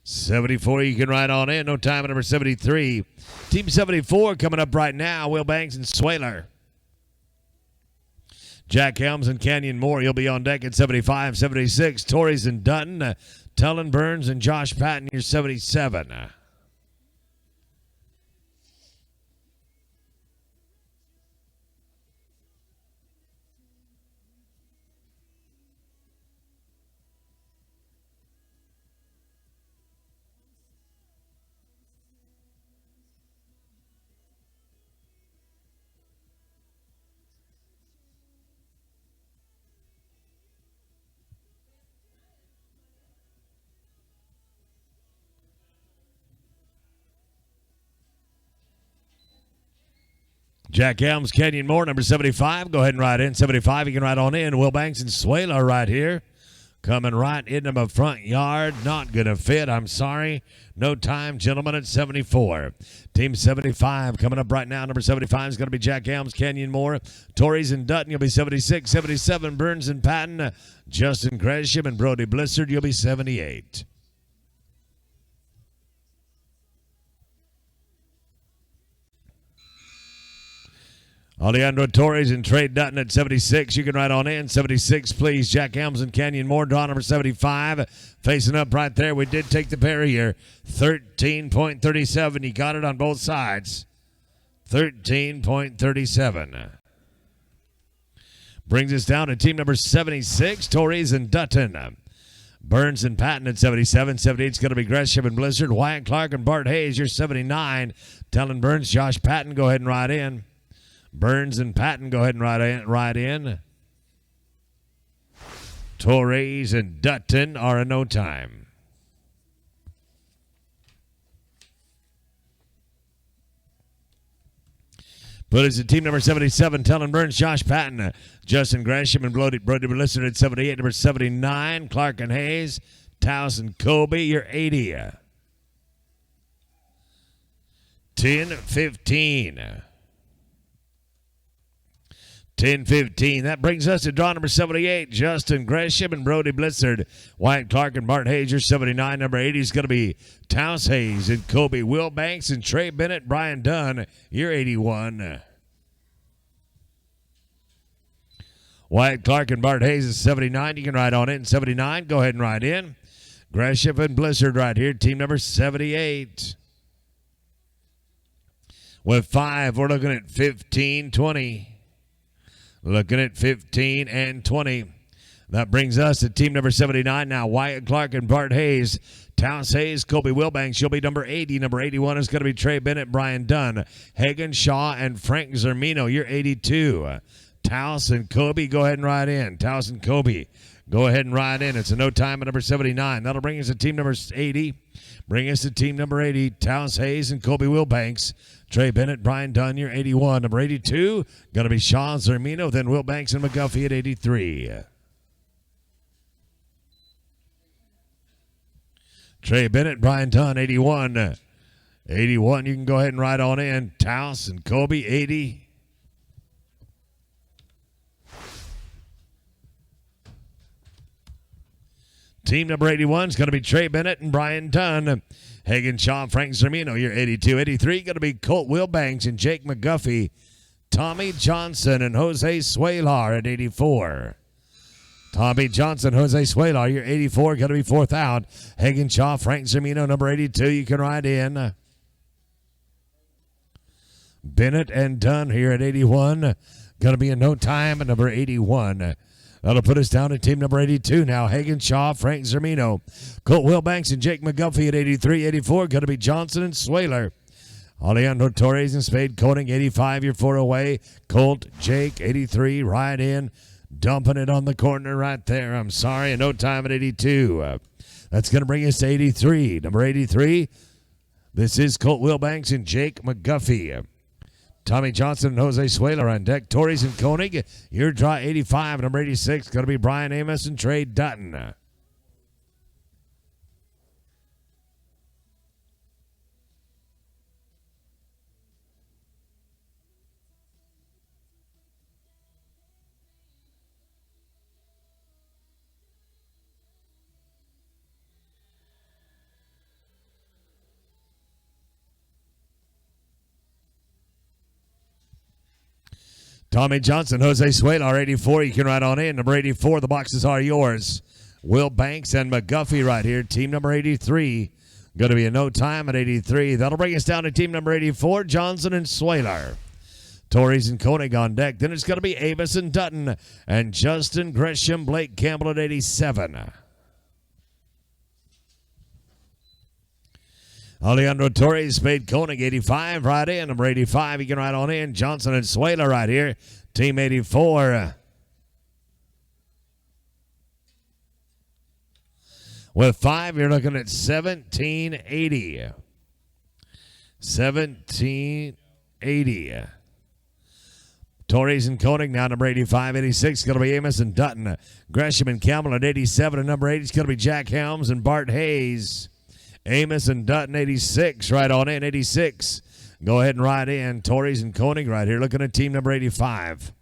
74, you can ride on in. No time at number 73. Team 74 coming up right now, Wilbanks and Suelar. Jack Helms and Canyon Moore, you'll be on deck at 75. 76, Torres and Dutton. Tullen Burns and Josh Patton, you're 77. Jack Helms, Canyon Moore, number 75. Go ahead and ride in. 75, you can ride on in. Wilbanks and Suelar right here. Coming right into my front yard. Not going to fit. I'm sorry. No time, gentlemen, at 74. Team 75 coming up right now. Number 75 is going to be Jack Helms, Canyon Moore. Torres and Dutton, you'll be 76. 77, Burns and Patton. Justin Gresham and Brody Blizzard, you'll be 78. Alejandro Torres and Trey Dutton at 76. You can ride on in. 76, please. Jack Helms and Canyon Moore. Draw number 75. Facing up right there. We did take the barrier. 13.37. You got it on both sides. 13.37. Brings us down to team number 76. Torres and Dutton. Burns and Patton at 77. 78 is going to be Gresham and Blizzard. Wyatt Clark and Bart Hayes. You're 79. Tellen Burns, Josh Patton. Go ahead and ride in. Burns and Patton, go ahead and ride in. Torres and Dutton are in no time. But it's team number 77, Tellen Burns, Josh Patton, Justin Gresham, and Brody listed at 78. Number 79, Clark and Hayes, Taos and Kobe, you're 80. 10-15. 10-15. That brings us to draw number 78, Justin Gresham and Brody Blizzard. Wyatt Clark and Bart Hayes, you're 79. Number 80 is going to be Taos Hayes and Kobe Wilbanks and Trey Bennett, Brian Dunn, you're 81. Wyatt Clark and Bart Hayes is 79. You can ride on in. 79, go ahead and ride in. Gresham and Blizzard right here, team number 78. With 5, we're looking at 15-20. Looking at 15 and 20. That brings us to team number 79 now. Wyatt Clark and Bart Hayes. Taos Hayes, Kobe Wilbanks. You'll be number 80. Number 81 is going to be Trey Bennett, Brian Dunn. Hagen Shaw and Frank Zermino. You're 82. Taos and Kobe, go ahead and ride in. Taos and Kobe, go ahead and ride in. It's a no time at number 79. That'll bring us to team number 80. Bring us to team number 80. Taos Hayes and Kobe Wilbanks. Trey Bennett, Brian Dunn, you're 81. Number 82, going to be Sean Zermino, then Wilbanks and McGuffey at 83. Trey Bennett, Brian Dunn, 81. 81, you can go ahead and ride on in. Taos and Kobe, 80. Team number 81 is going to be Trey Bennett and Brian Dunn. Hagen Shaw, Frank Zermino, you're 82. 83 going to be Colt Wilbanks and Jake McGuffey. Tommy Johnson and Jose Suelar at 84. Tommy Johnson, Jose Suelar, you're 84. Going to be fourth out. Hagen Shaw, Frank Zermino, number 82. You can ride in. Bennett and Dunn here at 81. Going to be in no time at number 81. That'll put us down to team number 82 now. Hagen Shaw, Frank Zermino, Colt Wilbanks, and Jake McGuffey at 83. 84, going to be Johnson and Swaler. Alejandro Torres and Spade Koenig, 85. You're 4 away. Colt, Jake, 83. Ride in. Dumping it on the corner right there. I'm sorry. No time at 82. That's going to bring us to 83. Number 83, this is Colt Wilbanks and Jake McGuffey. Tommy Johnson and Jose Sueler on deck. Torres and Koenig, your draw 85. Number 86, going to be Brian Amos and Trey Dutton. Tommy Johnson, Jose Suelar, 84. You can ride on in. Number 84, the boxes are yours. Wilbanks and McGuffey right here. Team number 83. Going to be a no time at 83. That'll bring us down to team number 84, Johnson and Suelar. Torres and Koenig on deck. Then it's going to be Avis and Dutton and Justin Gresham, Blake Campbell at 87. Alejandro Torres, Spade Koenig, 85, right in. Number 85, you can ride on in. Johnson and Suelar right here. Team 84. With 5, you're looking at 1780. 1780. Torres and Koenig now number 85. 86 is going to be Amos and Dutton. Gresham and Campbell at 87. And number 80 is going to be Jack Helms and Bart Hayes. Amos and Dutton, 86, right on in, 86. Go ahead and ride in. Torres and Koenig right here, looking at team number 85.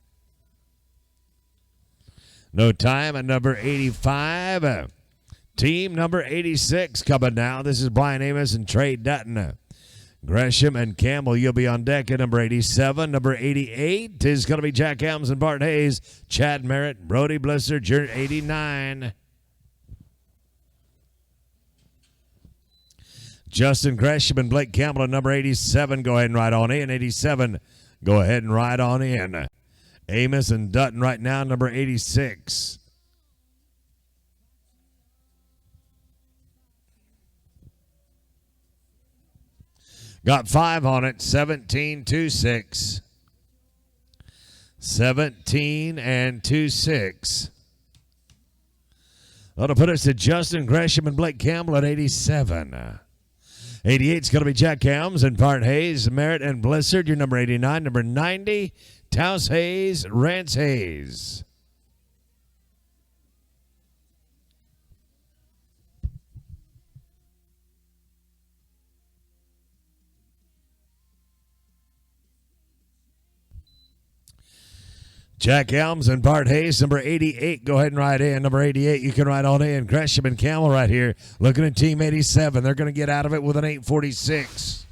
No time at number 85. Team number 86 coming now. This is Brian Amos and Trey Dutton. Gresham and Campbell, you'll be on deck at number 87. Number 88 is going to be Jack Helms and Bart Hayes. Chad Merritt, Brody Blizzard, you're 89. Justin Gresham and Blake Campbell at number 87. Go ahead and ride on in. 87. Go ahead and ride on in. Amos and Dutton right now, number 86. Got 5 on it. 17-26. 17 and 26. That'll put us to Justin Gresham and Blake Campbell at 87. 88 is going to be Jack Helms and Bart Hayes, Merritt and Blizzard. Your number 89. Number 90, Taos Hayes, Rance Hayes. Jack Helms and Bart Hayes, number 88. Go ahead and ride in. Number 88, you can ride on in. Gresham and Campbell right here. Looking at Team 87. They're going to get out of it with an 8:46.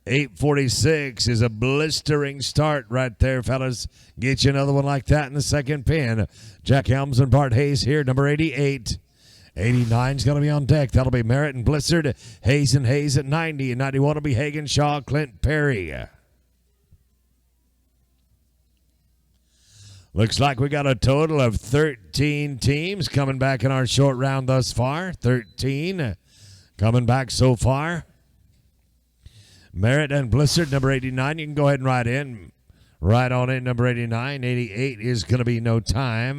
8:46 is a blistering start right there, fellas. Get you another one like that in the second pin. Jack Helms and Bart Hayes here, number 88. 89 is going to be on deck. That'll be Merritt and Blizzard. Hayes and Hayes at 90. And 91 will be Hagen, Shaw, Clint Perry. Looks like we got a total of 13 teams coming back in our short round thus far. 13 coming back so far. Merritt and Blizzard, number 89. You can go ahead and ride in. Ride on in, number 89. 88 is going to be No Time.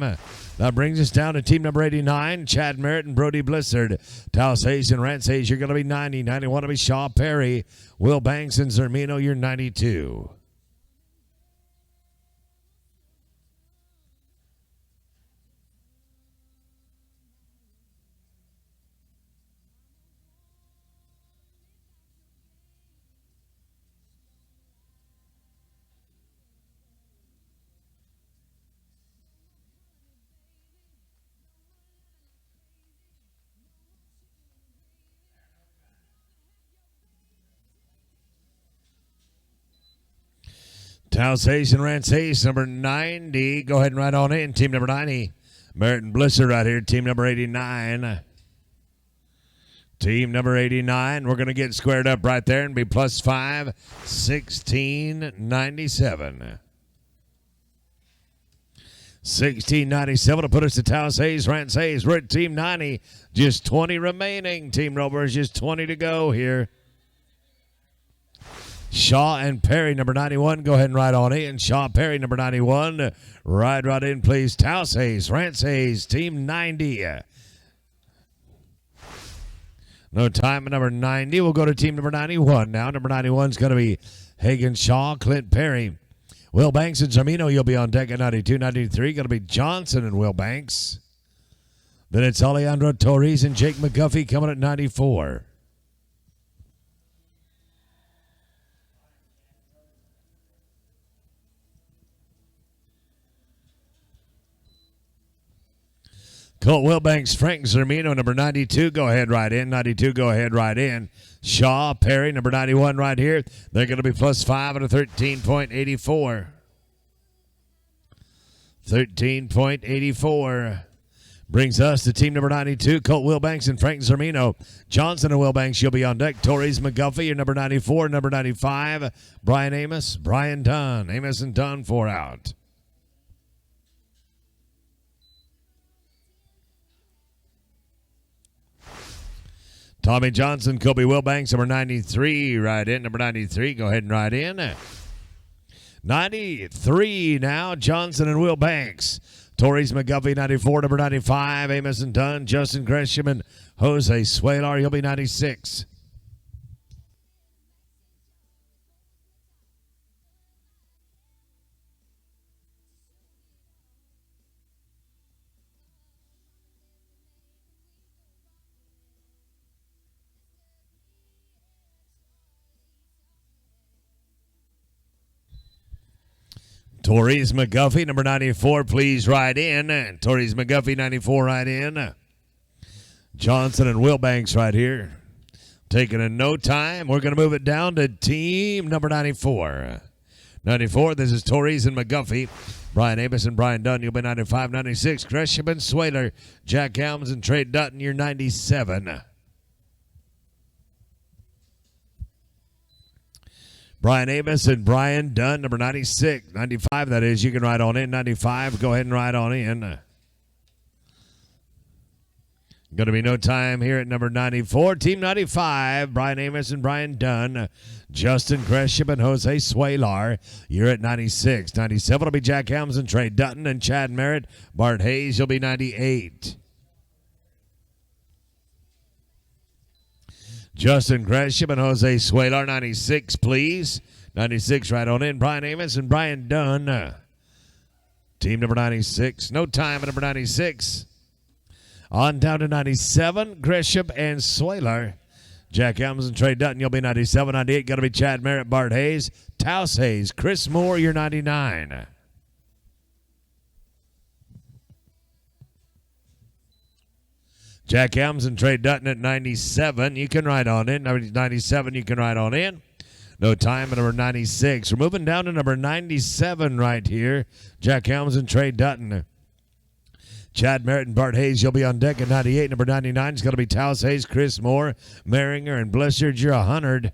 That brings us down to team number 89, Chad Merritt and Brody Blizzard. Taos Hayes and Rance Hayes, you're going to be 90. 91 will be Shaw Perry. Will Banks and Zermino, you're 92. Taos Hayes and Rance Hayes, number 90. Go ahead and ride on in. Team number 90. Merritt and Blizzard right here. Team number 89. Team number 89. We're going to get squared up right there and be plus 5, 1697. 1697 to put us to Taos Hayes, Rance Hayes. We're at Team 90. Just 20 remaining. Team Rovers, just 20 to go here. Shaw and Perry, number 91. Go ahead and ride on in. Shaw Perry, number 91. Ride right in, please. Taos Hayes, Rance Hayes, Team 90. No time at number 90. We'll go to team number 91 now. Number 91 is going to be Hagen, Shaw, Clint Perry. Will Banks and Zermino, you'll be on deck at 92. 93, going to be Johnson and Will Banks. Then it's Alejandro Torres and Jake McGuffey coming at 94. Colt Wilbanks, Frank Zermino, number 92. Go ahead, right in. 92, go ahead, right in. Shaw, Perry, number 91 right here. They're going to be plus 5 at a 13.84. 13.84. Brings us to team number 92, Colt Wilbanks and Frank Zermino. Johnson and Wilbanks, you'll be on deck. Torres McGuffey, your number 94. Number 95, Brian Amos, Brian Dunn. Amos and Dunn, 4 out. Tommy Johnson, Kobe Wilbanks, number 93, right in. Number 93, go ahead and ride in. 93 now, Johnson and Wilbanks. Torres McGuffey, 94. Number 95, Amos and Dunn. Justin Gresham and Jose Suelar, he'll be 96. Torres McGuffey, number 94, please ride in. Torres McGuffey, 94, right in. Johnson and Wilbanks right here. Taking a no time. We're going to move it down to team number 94. 94, this is Torres and McGuffey. Brian Amos and Brian Dunn, you'll be 95. 96, Gresham and Swaler. Jack Helms and Trey Dutton, you're 97. Brian Amos and Brian Dunn, number 96. 95, that is. You can ride on in. 95, go ahead and ride on in. Going to be no time here at number 94. Team 95, Brian Amos and Brian Dunn. Justin Gresham and Jose Suelar. You're at 96. 97 will be Jack Helms and Trey Dutton and Chad Merritt. Bart Hayes, you'll be 98. Justin Gresham and Jose Suelar, 96, please. 96 right on in. Brian Amos and Brian Dunn. Team number 96. No time at number 96. On down to 97, Gresham and Suelar. Jack Elms and Trey Dutton, you'll be 97. 98, got to be Chad Merritt, Bart Hayes, Taos Hayes, Chris Moore, you're 99. Jack Elms and Trey Dutton at 97. You can ride on in. 97, you can ride on in. No time at number 96. We're moving down to number 97 right here. Jack Elms and Trey Dutton. Chad Merritt and Bart Hayes, you'll be on deck at 98. Number 99 is going to be Taos Hayes, Chris Moore, Maringer, and Blizzard. You're 100.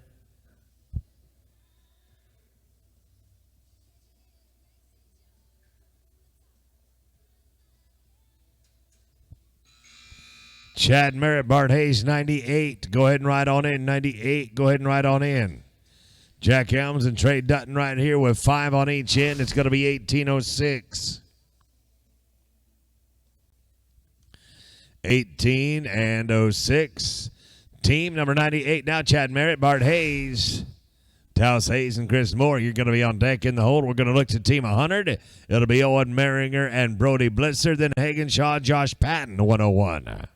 Chad Merritt, Bart Hayes, 98. Go ahead and ride on in. 98, go ahead and ride on in. Jack Elms and Trey Dutton right here with 5 on each end. It's going to be 1806. 18 and 06. Team number 98 now, Chad Merritt, Bart Hayes, Taos Hayes, and Chris Moore. You're going to be on deck in the hold. We're going to look to team 100. It'll be Owen Maringer and Brody Blitzer. Then Hagen Shaw, Josh Patton, 101.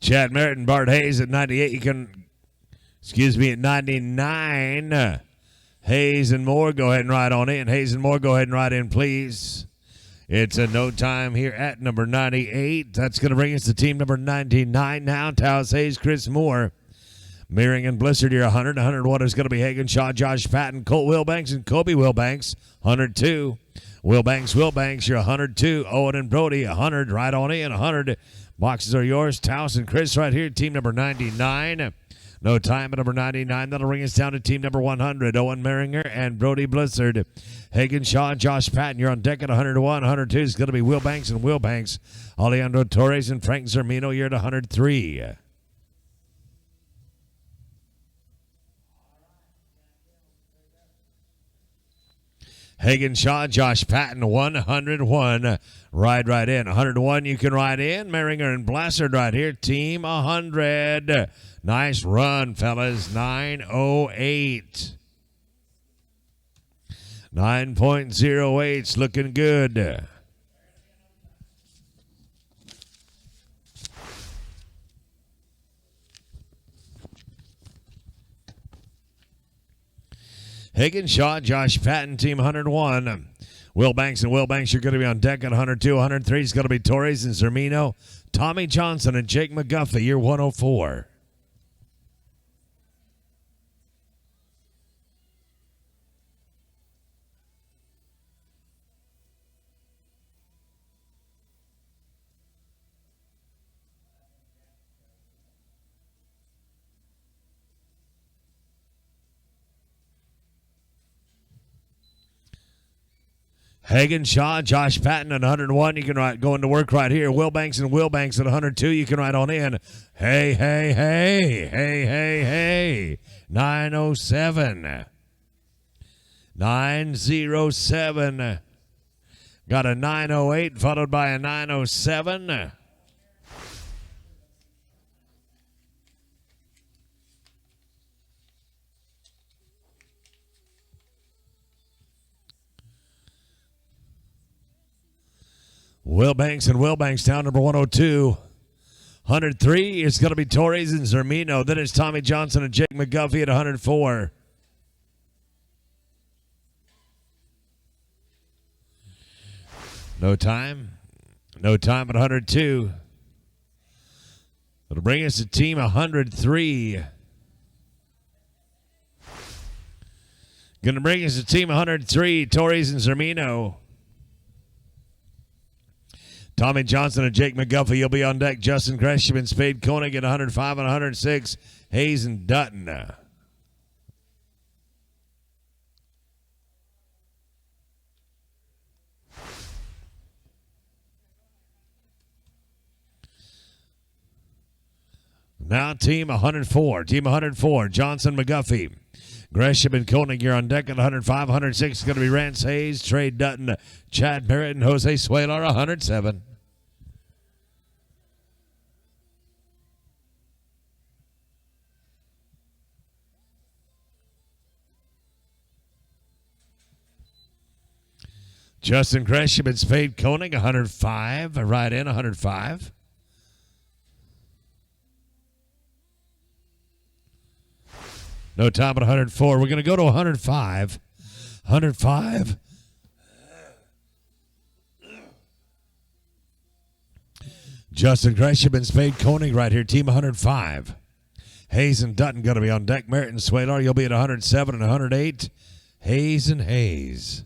Chad Merritt and Bart Hayes at 98. You can, at 99. Hayes and Moore, go ahead and ride on in. Hayes and Moore, go ahead and ride in, please. It's a no time here at number 98. That's going to bring us to team number 99 now. Taos Hayes, Chris Moore. Meering and Blizzard, you're 100. 101 is going to be Hagen Shaw, Josh Patton, Colt Wilbanks, and Kobe Wilbanks, 102. Wilbanks, you're 102. Owen and Brody, 100. Right on in, 100. Boxes are yours. Taos and Chris right here, team number 99. No time at number 99. That'll bring us down to team number 100. Owen Maringer and Brody Blizzard. Hagen Shaw and Josh Patton, you're on deck at 101. 102 is going to be Wilbanks and Wilbanks. Alejandro Torres and Frank Zermino, you're at 103. Hagen Shaw, Josh Patton, 101. Ride right in. 101, you can ride in. Maringer and Blassard right here. Team 100. Nice run, fellas. 908. 9.08's looking good. Hagen Shaw, Josh Patton, team 101. Wilbanks and Wilbanks, you're going to be on deck at 102. 103 is going to be Torres and Zermino. Tommy Johnson and Jake McGuffey, you're 104. Hagen Shaw, Josh Patton at 101. You can go into work right here. Wilbanks and Wilbanks at 102. You can ride on in. Hey, hey, hey. Hey, hey, hey. 907. 907. Got a 908 followed by a 907. Wilbanks and Wilbanks down number 102. 103 is going to be Torres and Zermino. Then it's Tommy Johnson and Jake McGuffey at 104. No time. No time at 102. It'll bring us to team 103. Going to bring us to team 103, Torres and Zermino. Tommy Johnson and Jake McGuffey, you'll be on deck. Justin Gresham and Spade Koenig at 105 and 106. Hayes and Dutton. Now team 104. Team 104, Johnson, McGuffey. Gresham and Koenig, you're on deck at 105. 106 is going to be Rance Hayes, Trey Dutton, Chad Merritt, and Jose Suelar, 107. Justin Gresham and Spade Koenig, 105. Right in, 105. No time at 104. We're going to go to 105. 105. Justin Gresham and Spade Koenig right here. Team 105. Hayes and Dutton going to be on deck. Merritt and Suelar, you'll be at 107 and 108. Hayes and Hayes.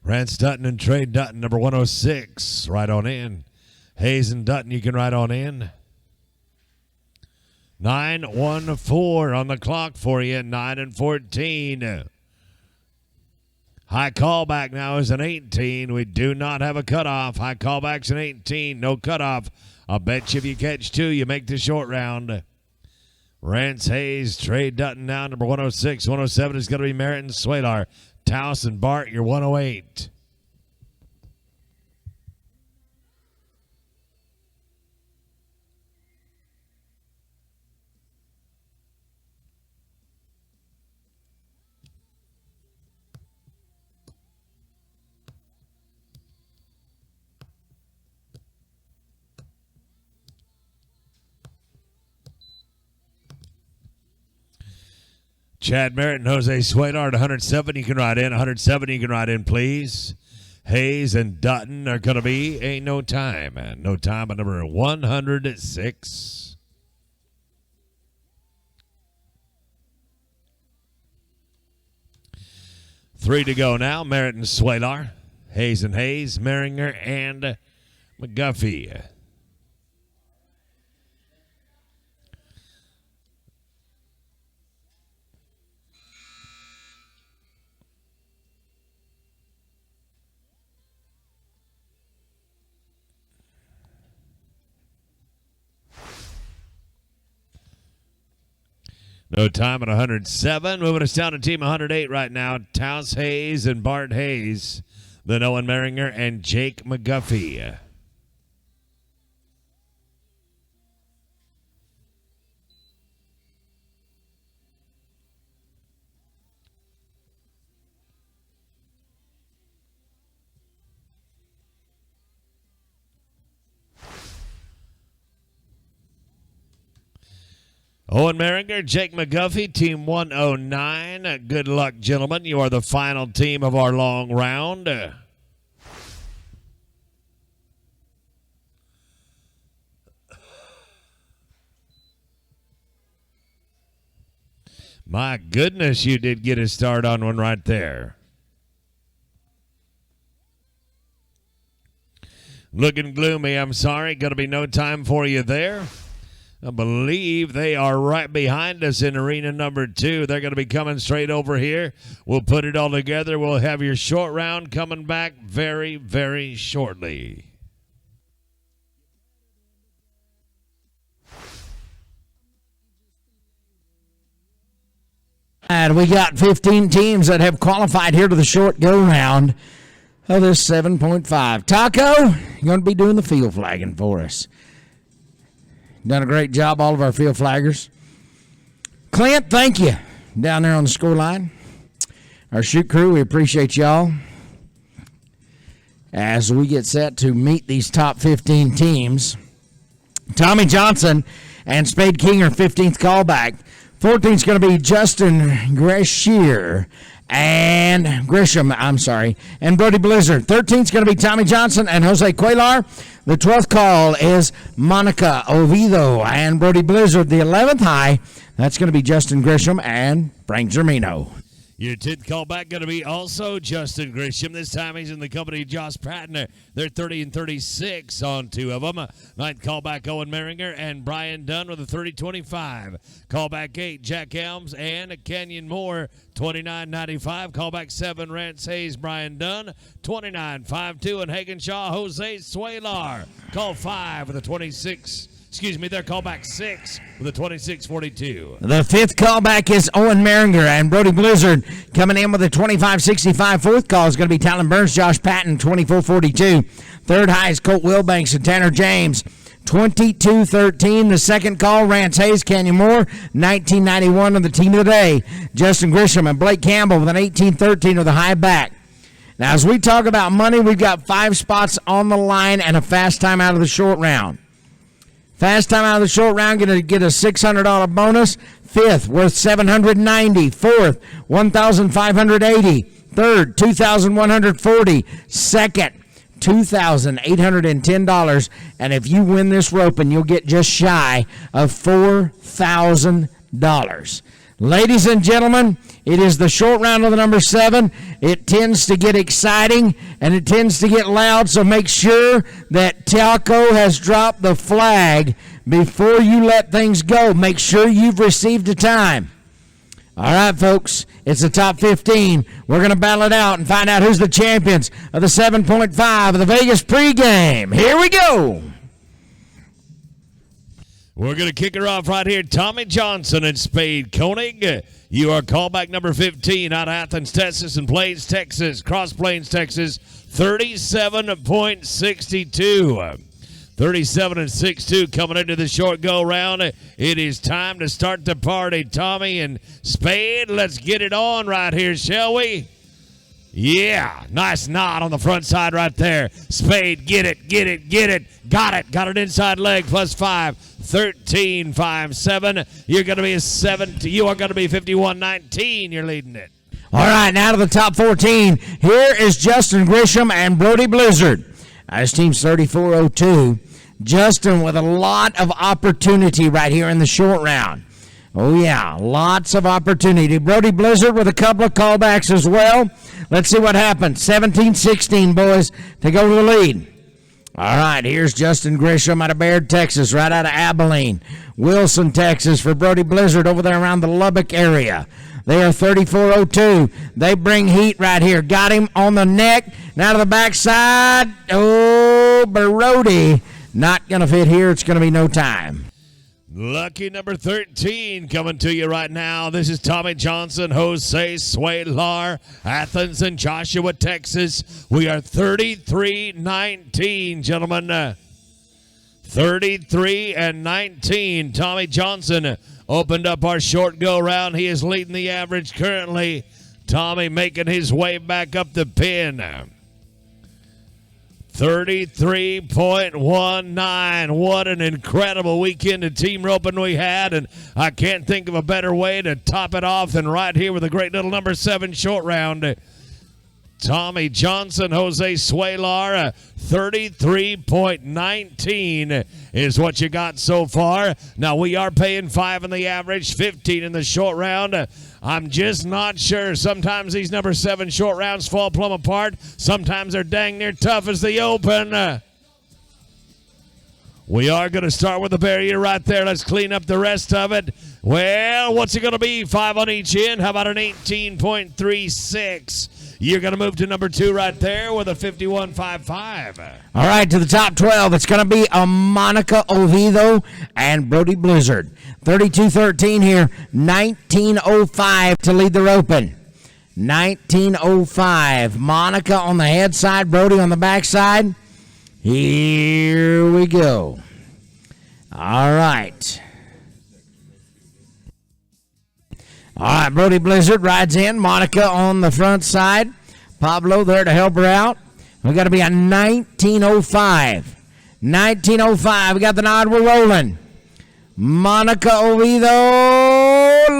Rance Dutton and Trey Dutton, number 106. Right on in. Hayes and Dutton, you can ride on in. 9-1-4 on the clock for you. 9 and 14. High callback now is an 18. We do not have a cutoff. High callback's an 18. No cutoff. I'll bet you if you catch two, you make the short round. Rance Hayes, Trey Dutton now, number 106. 107 is going to be Merritt and Suelar. Taos and Bart, you're 108. Chad Merritt and Jose Suelar at 107. You can ride in. 107. You can ride in, please. Hayes and Dutton are going to be Ain't No Time. No time at number 106. Three to go now. Merritt and Suelar. Hayes and Hayes. Merringer and McGuffey. No time at 107. Moving us down to team 108 right now. Taos Hayes and Bart Hayes. Then Owen Merringer and Jake McGuffey. Owen Merringer, Jake McGuffey, team 109. Good luck, gentlemen. You are the final team of our long round. My goodness, you did get a start on one right there. Looking gloomy, I'm sorry. Going to be no time for you there. I believe they are right behind us in arena number 2. They're going to be coming straight over here. We'll put it all together. We'll have your short round coming back very, very shortly. And we got 15 teams that have qualified here to the short go round of this 7.5. Taco, you're going to be doing the field flagging for us. Done a great job, all of our field flaggers. Clint, thank you, down there on the score line. Our shoot crew, we appreciate y'all. As we get set to meet these top 15 teams, Tommy Johnson and Spade King are 15th callback. 14th is going to be Justin Gresham and Brody Blizzard. 13th is going to be Tommy Johnson and Jose Cuellar. The 12th call is Monica Oviedo and Brody Blizzard. The 11th high, that's going to be Justin Gresham and Frank Zermino. Your 10th callback going to be also Justin Grisham. This time he's in the company of Josh Patton. They're 30 and 36 on 2 of them. 9th callback Owen Merringer and Brian Dunn with a 30-25. Callback 8 Jack Elms and Kenyon Moore 29.95. Callback 7 Rance Hayes Brian Dunn 29.52 and Hagenshaw Jose Swalar. Call 5 with a 26. They're callback 6 with a 26-42. The 5th callback is Owen Merringer and Brody Blizzard coming in with a 25-65. 4th call is going to be Talon Burns, Josh Patton, 24-42. 3rd high is Colt Wilbanks and Tanner James, 22-13. The 2nd call, Rance Hayes, Kenyon Moore, 1991 on the team of the day. Justin Grisham and Blake Campbell with an 18-13 with a high back. Now, as we talk about money, we've got 5 spots on the line and a fast time out of the short round. Fast time out of the short round, going to get a $600 bonus. 5th, worth $790. 4th, $1,580. 3rd, $2,140. 2nd, $2,810. And if you win this roping, you'll get just shy of $4,000. Ladies and gentlemen, it is the short round of the number 7. It tends to get exciting and it tends to get loud, so make sure that Telco has dropped the flag before you let things go. Make sure you've received a time. All right, folks, it's the top 15. We're going to battle it out and find out who's the champions of the 7.5 of the Vegas pregame. Here we go. We're going to kick her off right here. Tommy Johnson and Spade Koenig. You are callback number 15 out of Athens, Texas, and Plains, Texas. Cross Plains, Texas, 37.62. 37-62 coming into the short go round. It is time to start the party. Tommy and Spade, let's get it on right here, shall we? Yeah, nice knot on the front side right there. Spade, get it. Got it. Got it inside leg, plus 5. 13-5-7. You're going to be a 7. You are going to be 51-19. You're leading it. All right, now to the top 14. Here is Justin Grisham and Brody Blizzard. His team's 34-02. Justin with a lot of opportunity right here in the short round. Oh, yeah, lots of opportunity. Brody Blizzard with a couple of callbacks as well. Let's see what happens. 17-16, boys, to go to the lead. All right, here's Justin Grisham out of Baird, Texas, right out of Abilene. Wilson, Texas, for Brody Blizzard over there around the Lubbock area. They are 34-02. They bring heat right here. Got him on the neck. Now to the backside. Oh, Brody. Not going to fit here. It's going to be no time. Lucky number 13 coming to you right now. This is Tommy Johnson, Jose Swalar, Athens, and Joshua, Texas. We are 33-19, gentlemen. 33-19. Tommy Johnson opened up our short go round. He is leading the average currently. Tommy making his way back up the pin. 33.19. What an incredible weekend of team roping we had, and I can't think of a better way to top it off than right here with a great little number 7 short round. Tommy Johnson, Jose Swalar, 33.19 is what you got so far. Now, we are paying 5 in the average, 15 in the short round. I'm just not sure. Sometimes these number 7 short rounds fall plumb apart. Sometimes they're dang near tough as the open. We are going to start with the barrier right there. Let's clean up the rest of it. Well, what's it going to be? 5 on each end. How about an 18.36? You're going to move to number 2 right there with a 51.55. All right, to the top 12. It's going to be a Monica Oviedo and Brody Blizzard. 32-13 here. 19.05 to lead the roping. 19.05. Monica on the head side, Brody on the back side. Here we go. All right. All right, Brody Blizzard rides in. Monica on the front side. Pablo there to help her out. We got to be a 19.05. 19.05. We got the nod. We're rolling. Monica Oviedo.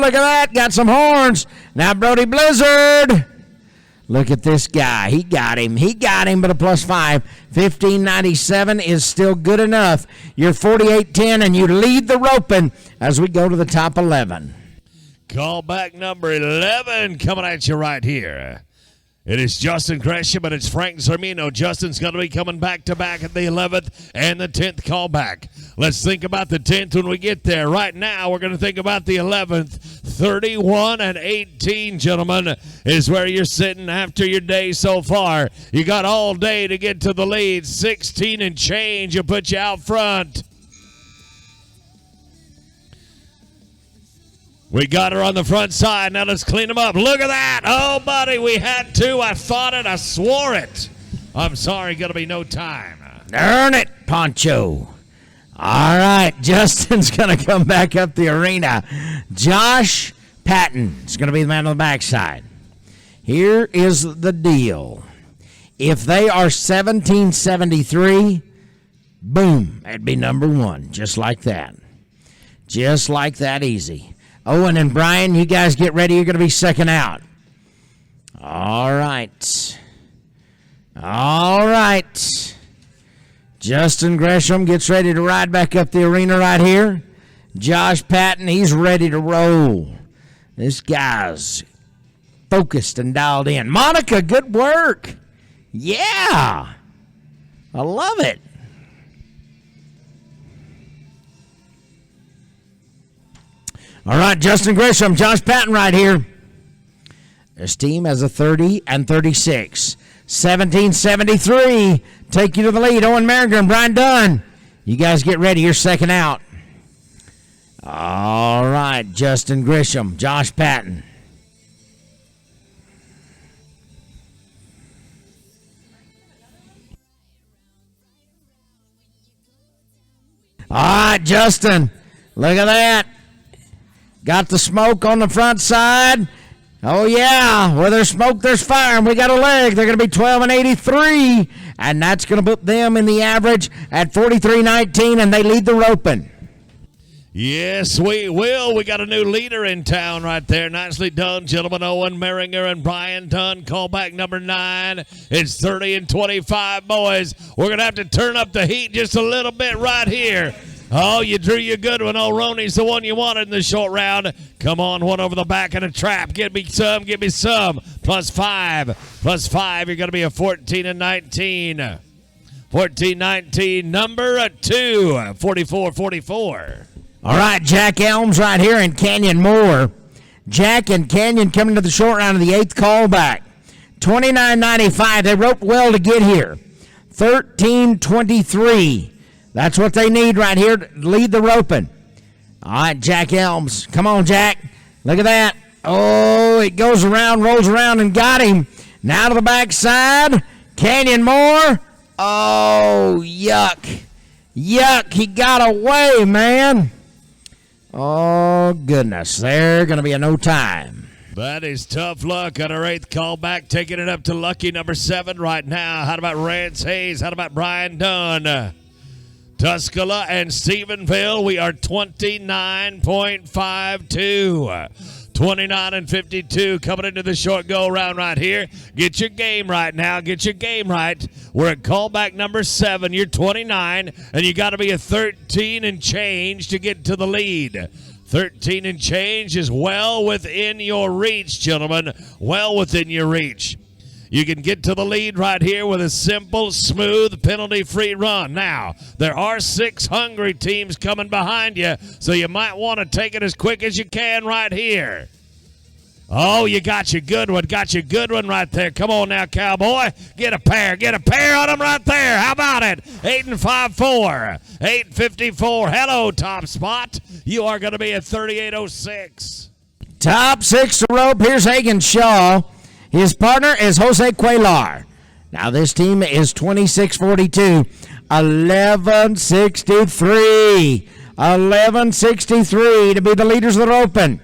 Look at that. Got some horns. Now Brody Blizzard. Look at this guy. He got him, but a plus 5. 15.97 is still good enough. You're 48.10, and you lead the roping as we go to the top 11. Call back number 11 coming at you right here. It is Justin Gresham, but it's Frank Zermino. Justin's going to be coming back-to-back at the 11th and the 10th callback. Let's think about the 10th when we get there. Right now, we're going to think about the 11th. 31-18, gentlemen, is where you're sitting after your day so far. You got all day to get to the lead. 16 and change will put you out front. We got her on the front side. Now let's clean them up. Look at that. Oh, buddy, we had to. I thought it. I swore it. I'm sorry. Going to be no time. Earn it, Poncho. All right, Justin's going to come back up the arena. Josh Patton is going to be the man on the backside. Here is the deal. If they are 1773, boom, that'd be number one, just like that. Just like that easy. Owen and Brian, you guys get ready. You're going to be second out. All right. All right. Justin Gresham gets ready to ride back up the arena right here. Josh Patton, he's ready to roll. This guy's focused and dialed in. Monica, good work. Yeah. I love it. All right, Justin Gresham, Josh Patton right here. This team has a 30 and 36. 1773, take you to the lead. Owen Merringer and Brian Dunn. You guys get ready. You're second out. All right, Justin Gresham, Josh Patton. All right, Justin, look at that. Got the smoke on the front side. Oh, yeah. Where there's smoke, there's fire. And we got a leg. They're going to be 12 and 83. And that's going to put them in the average at 43-19, and they lead the roping. Yes, we will. We got a new leader in town right there. Nicely done, gentlemen. Owen Merringer and Brian Dunn. Callback number 9. It's 30 and 25, boys. We're going to have to turn up the heat just a little bit right here. Oh, you drew your good one. Oh, Roney's the one you wanted in the short round. Come on, one over the back of the trap. Give me some, give me some. Plus 5. Plus 5, you're going to be a 14 and 19. 14-19, number 2, 44-44. All right, Jack Elms right here and Canyon Moore. Jack and Canyon coming to the short round of the 8th callback. 29.95. They roped well to get here. 13.23. That's what they need right here to lead the roping. All right, Jack Elms. Come on, Jack. Look at that. Oh, it goes around, rolls around, and got him. Now to the backside. Canyon Moore. Oh, yuck. Yuck. He got away, man. Oh, goodness. They're going to be a no time. That is tough luck on our 8th callback. Taking it up to lucky number 7 right now. How about Rance Hayes? How about Brian Dunn? Tuscola and Stephenville, we are 29.52. 29 and 52 coming into the short go round right here. Get your game right now. Get your game right. We're at callback number 7. You're 29, and you got to be a 13 and change to get to the lead. 13 and change is well within your reach, gentlemen. Well within your reach. You can get to the lead right here with a simple, smooth, penalty-free run. Now, there are 6 hungry teams coming behind you, so you might want to take it as quick as you can right here. Oh, you got your good one. Got your good one right there. Come on now, cowboy. Get a pair. Get a pair on them right there. How about it? 8 and 5-4. 8.54. Hello, top spot. You are going to be at 38.06. Top 6 to rope. Here's Hagen Shaw. His partner is Jose Cuellar. Now this team is 26-42. 11.63. 11.63 to be the leaders of the roping.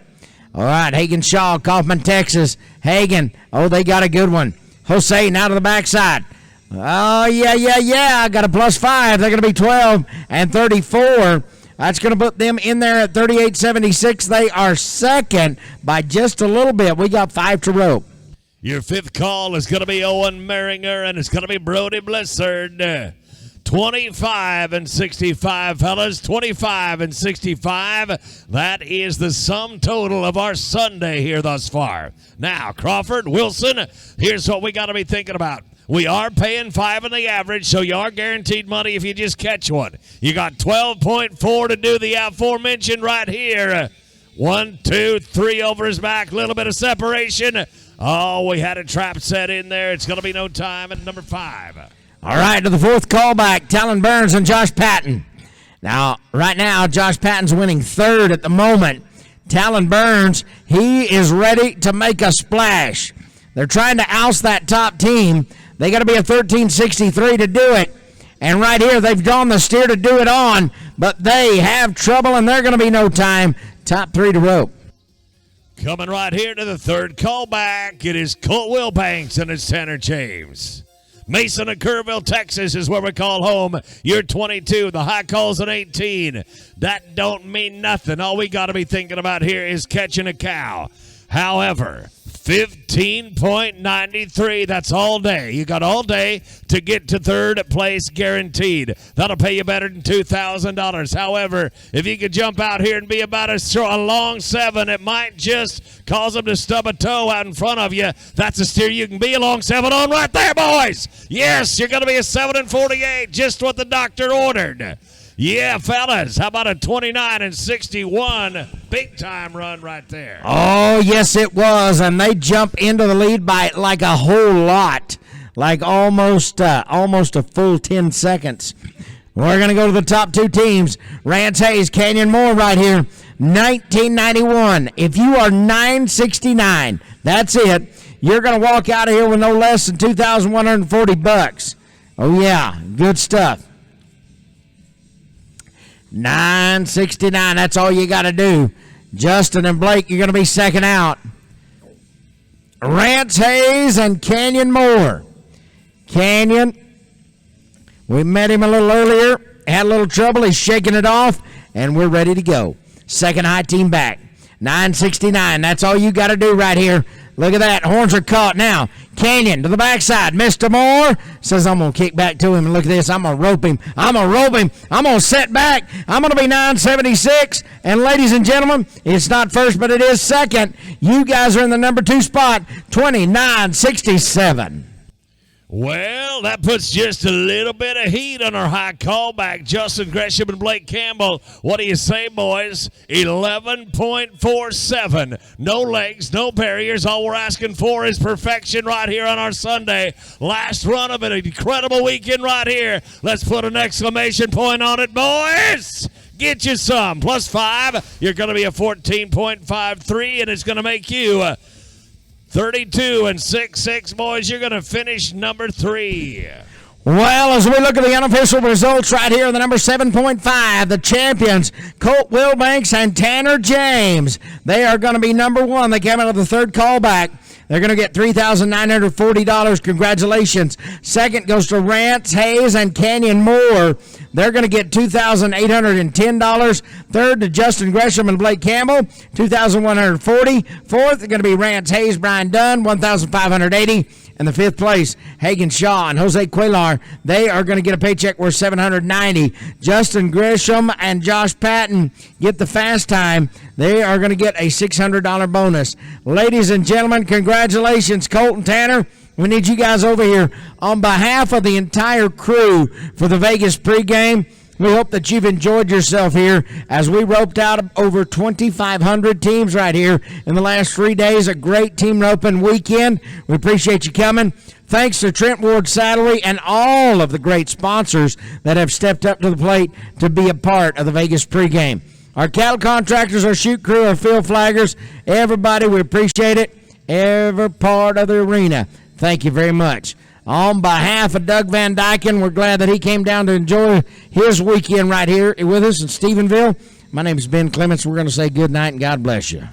All right, Hagen Shaw, Kaufman, Texas. Hagen, oh, they got a good one. Jose now to the backside. Oh, yeah. Got a plus 5. They're going to be 12 and 34. That's going to put them in there at 38.76. They are second by just a little bit. We got 5 to rope. Your 5th call is going to be Owen Merringer, and it's going to be Brody Blissard. 25 and 65, fellas. 25 and 65. That is the sum total of our Sunday here thus far. Now, Crawford, Wilson, here's what we got to be thinking about. We are paying 5 in the average, so you are guaranteed money if you just catch one. You got 12.4 to do the aforementioned right here. 1, 2, 3 over his back. Little bit of separation. Oh, we had a trap set in there. It's going to be no time at number 5. All right, to the fourth callback, Talon Burns and Josh Patton. Now, right now, Josh Patton's winning third at the moment. Talon Burns, he is ready to make a splash. They're trying to oust that top team. They got to be a 13.63 to do it. And right here, they've drawn the steer to do it on, but they have trouble, and they're going to be no time. Top 3 to rope. Coming right here to the third callback, it is Colt Wilbanks and it's Tanner James. Mason of Kerrville, Texas is where we call home. You're 22. The high call's an 18. That don't mean nothing. All we got to be thinking about here is catching a cow. However, 15.93. That's all day. You got all day to get to third place guaranteed. That'll pay you better than $2,000. However, if you could jump out here and be about a long 7, it might just cause them to stub a toe out in front of you. That's a steer you can be a long 7 on right there, boys. Yes, you're going to be a 7 and 48, just what the doctor ordered. Yeah, fellas, how about a 29 and 61? Big time run right there. Oh, yes, it was, and they jump into the lead by like a whole lot, like almost a full 10 seconds. We're going to go to the top 2 teams. Rance Hayes, Canyon Moore right here, 1991. If you are 969, that's it. You're going to walk out of here with no less than $2,140. Oh, yeah, good stuff. 969, that's all you got to do. Justin and Blake, you're going to be second out. Rance Hayes and Canyon Moore. Canyon, we met him a little earlier, had a little trouble. He's shaking it off, and we're ready to go. Second high team back. 969, that's all you got to do right here. Look at that. Horns are caught now. Canyon to the backside. Mr. Moore says, I'm going to kick back to him. And look at this. I'm going to rope him. I'm going to set back. I'm going to be 976. And ladies and gentlemen, it's not first, but it is second. You guys are in the number 2 spot, 2967. Well, that puts just a little bit of heat on our high callback. Justin Gresham and Blake Campbell. What do you say, boys? 11.47. No legs, no barriers. All we're asking for is perfection right here on our Sunday. Last run of an incredible weekend right here. Let's put an exclamation point on it, boys. Get you some. Plus 5. You're going to be a 14.53, and it's going to make you 32 and 66, boys. You're going to finish number 3. Well, as we look at the unofficial results right here, the number 7.5, the champions, Colt Wilbanks and Tanner James. They are going to be number 1. They came out of the third callback. They're going to get $3,940. Congratulations. Second goes to Rance Hayes and Canyon Moore. They're going to get $2,810. Third to Justin Gresham and Blake Campbell, $2,140. Fourth is going to be Rance Hayes, Brian Dunn, $1,580. And the fifth place, Hagen Shaw and Jose Cuellar, they are going to get a paycheck worth $790. Justin Gresham and Josh Patton get the fast time. They are going to get a $600 bonus. Ladies and gentlemen, congratulations, Colt and Tanner. We need you guys over here on behalf of the entire crew for the Vegas pregame. We hope that you've enjoyed yourself here as we roped out over 2,500 teams right here in the last 3 days. A great team roping weekend. We appreciate you coming. Thanks to Trent Ward Saddlery and all of the great sponsors that have stepped up to the plate to be a part of the Vegas pregame. Our cattle contractors, our shoot crew, our field flaggers, everybody, we appreciate it. Every part of the arena. Thank you very much. On behalf of Doug Van Dyken, we're glad that he came down to enjoy his weekend right here with us in Stephenville. My name is Ben Clements. We're going to say good night and God bless you.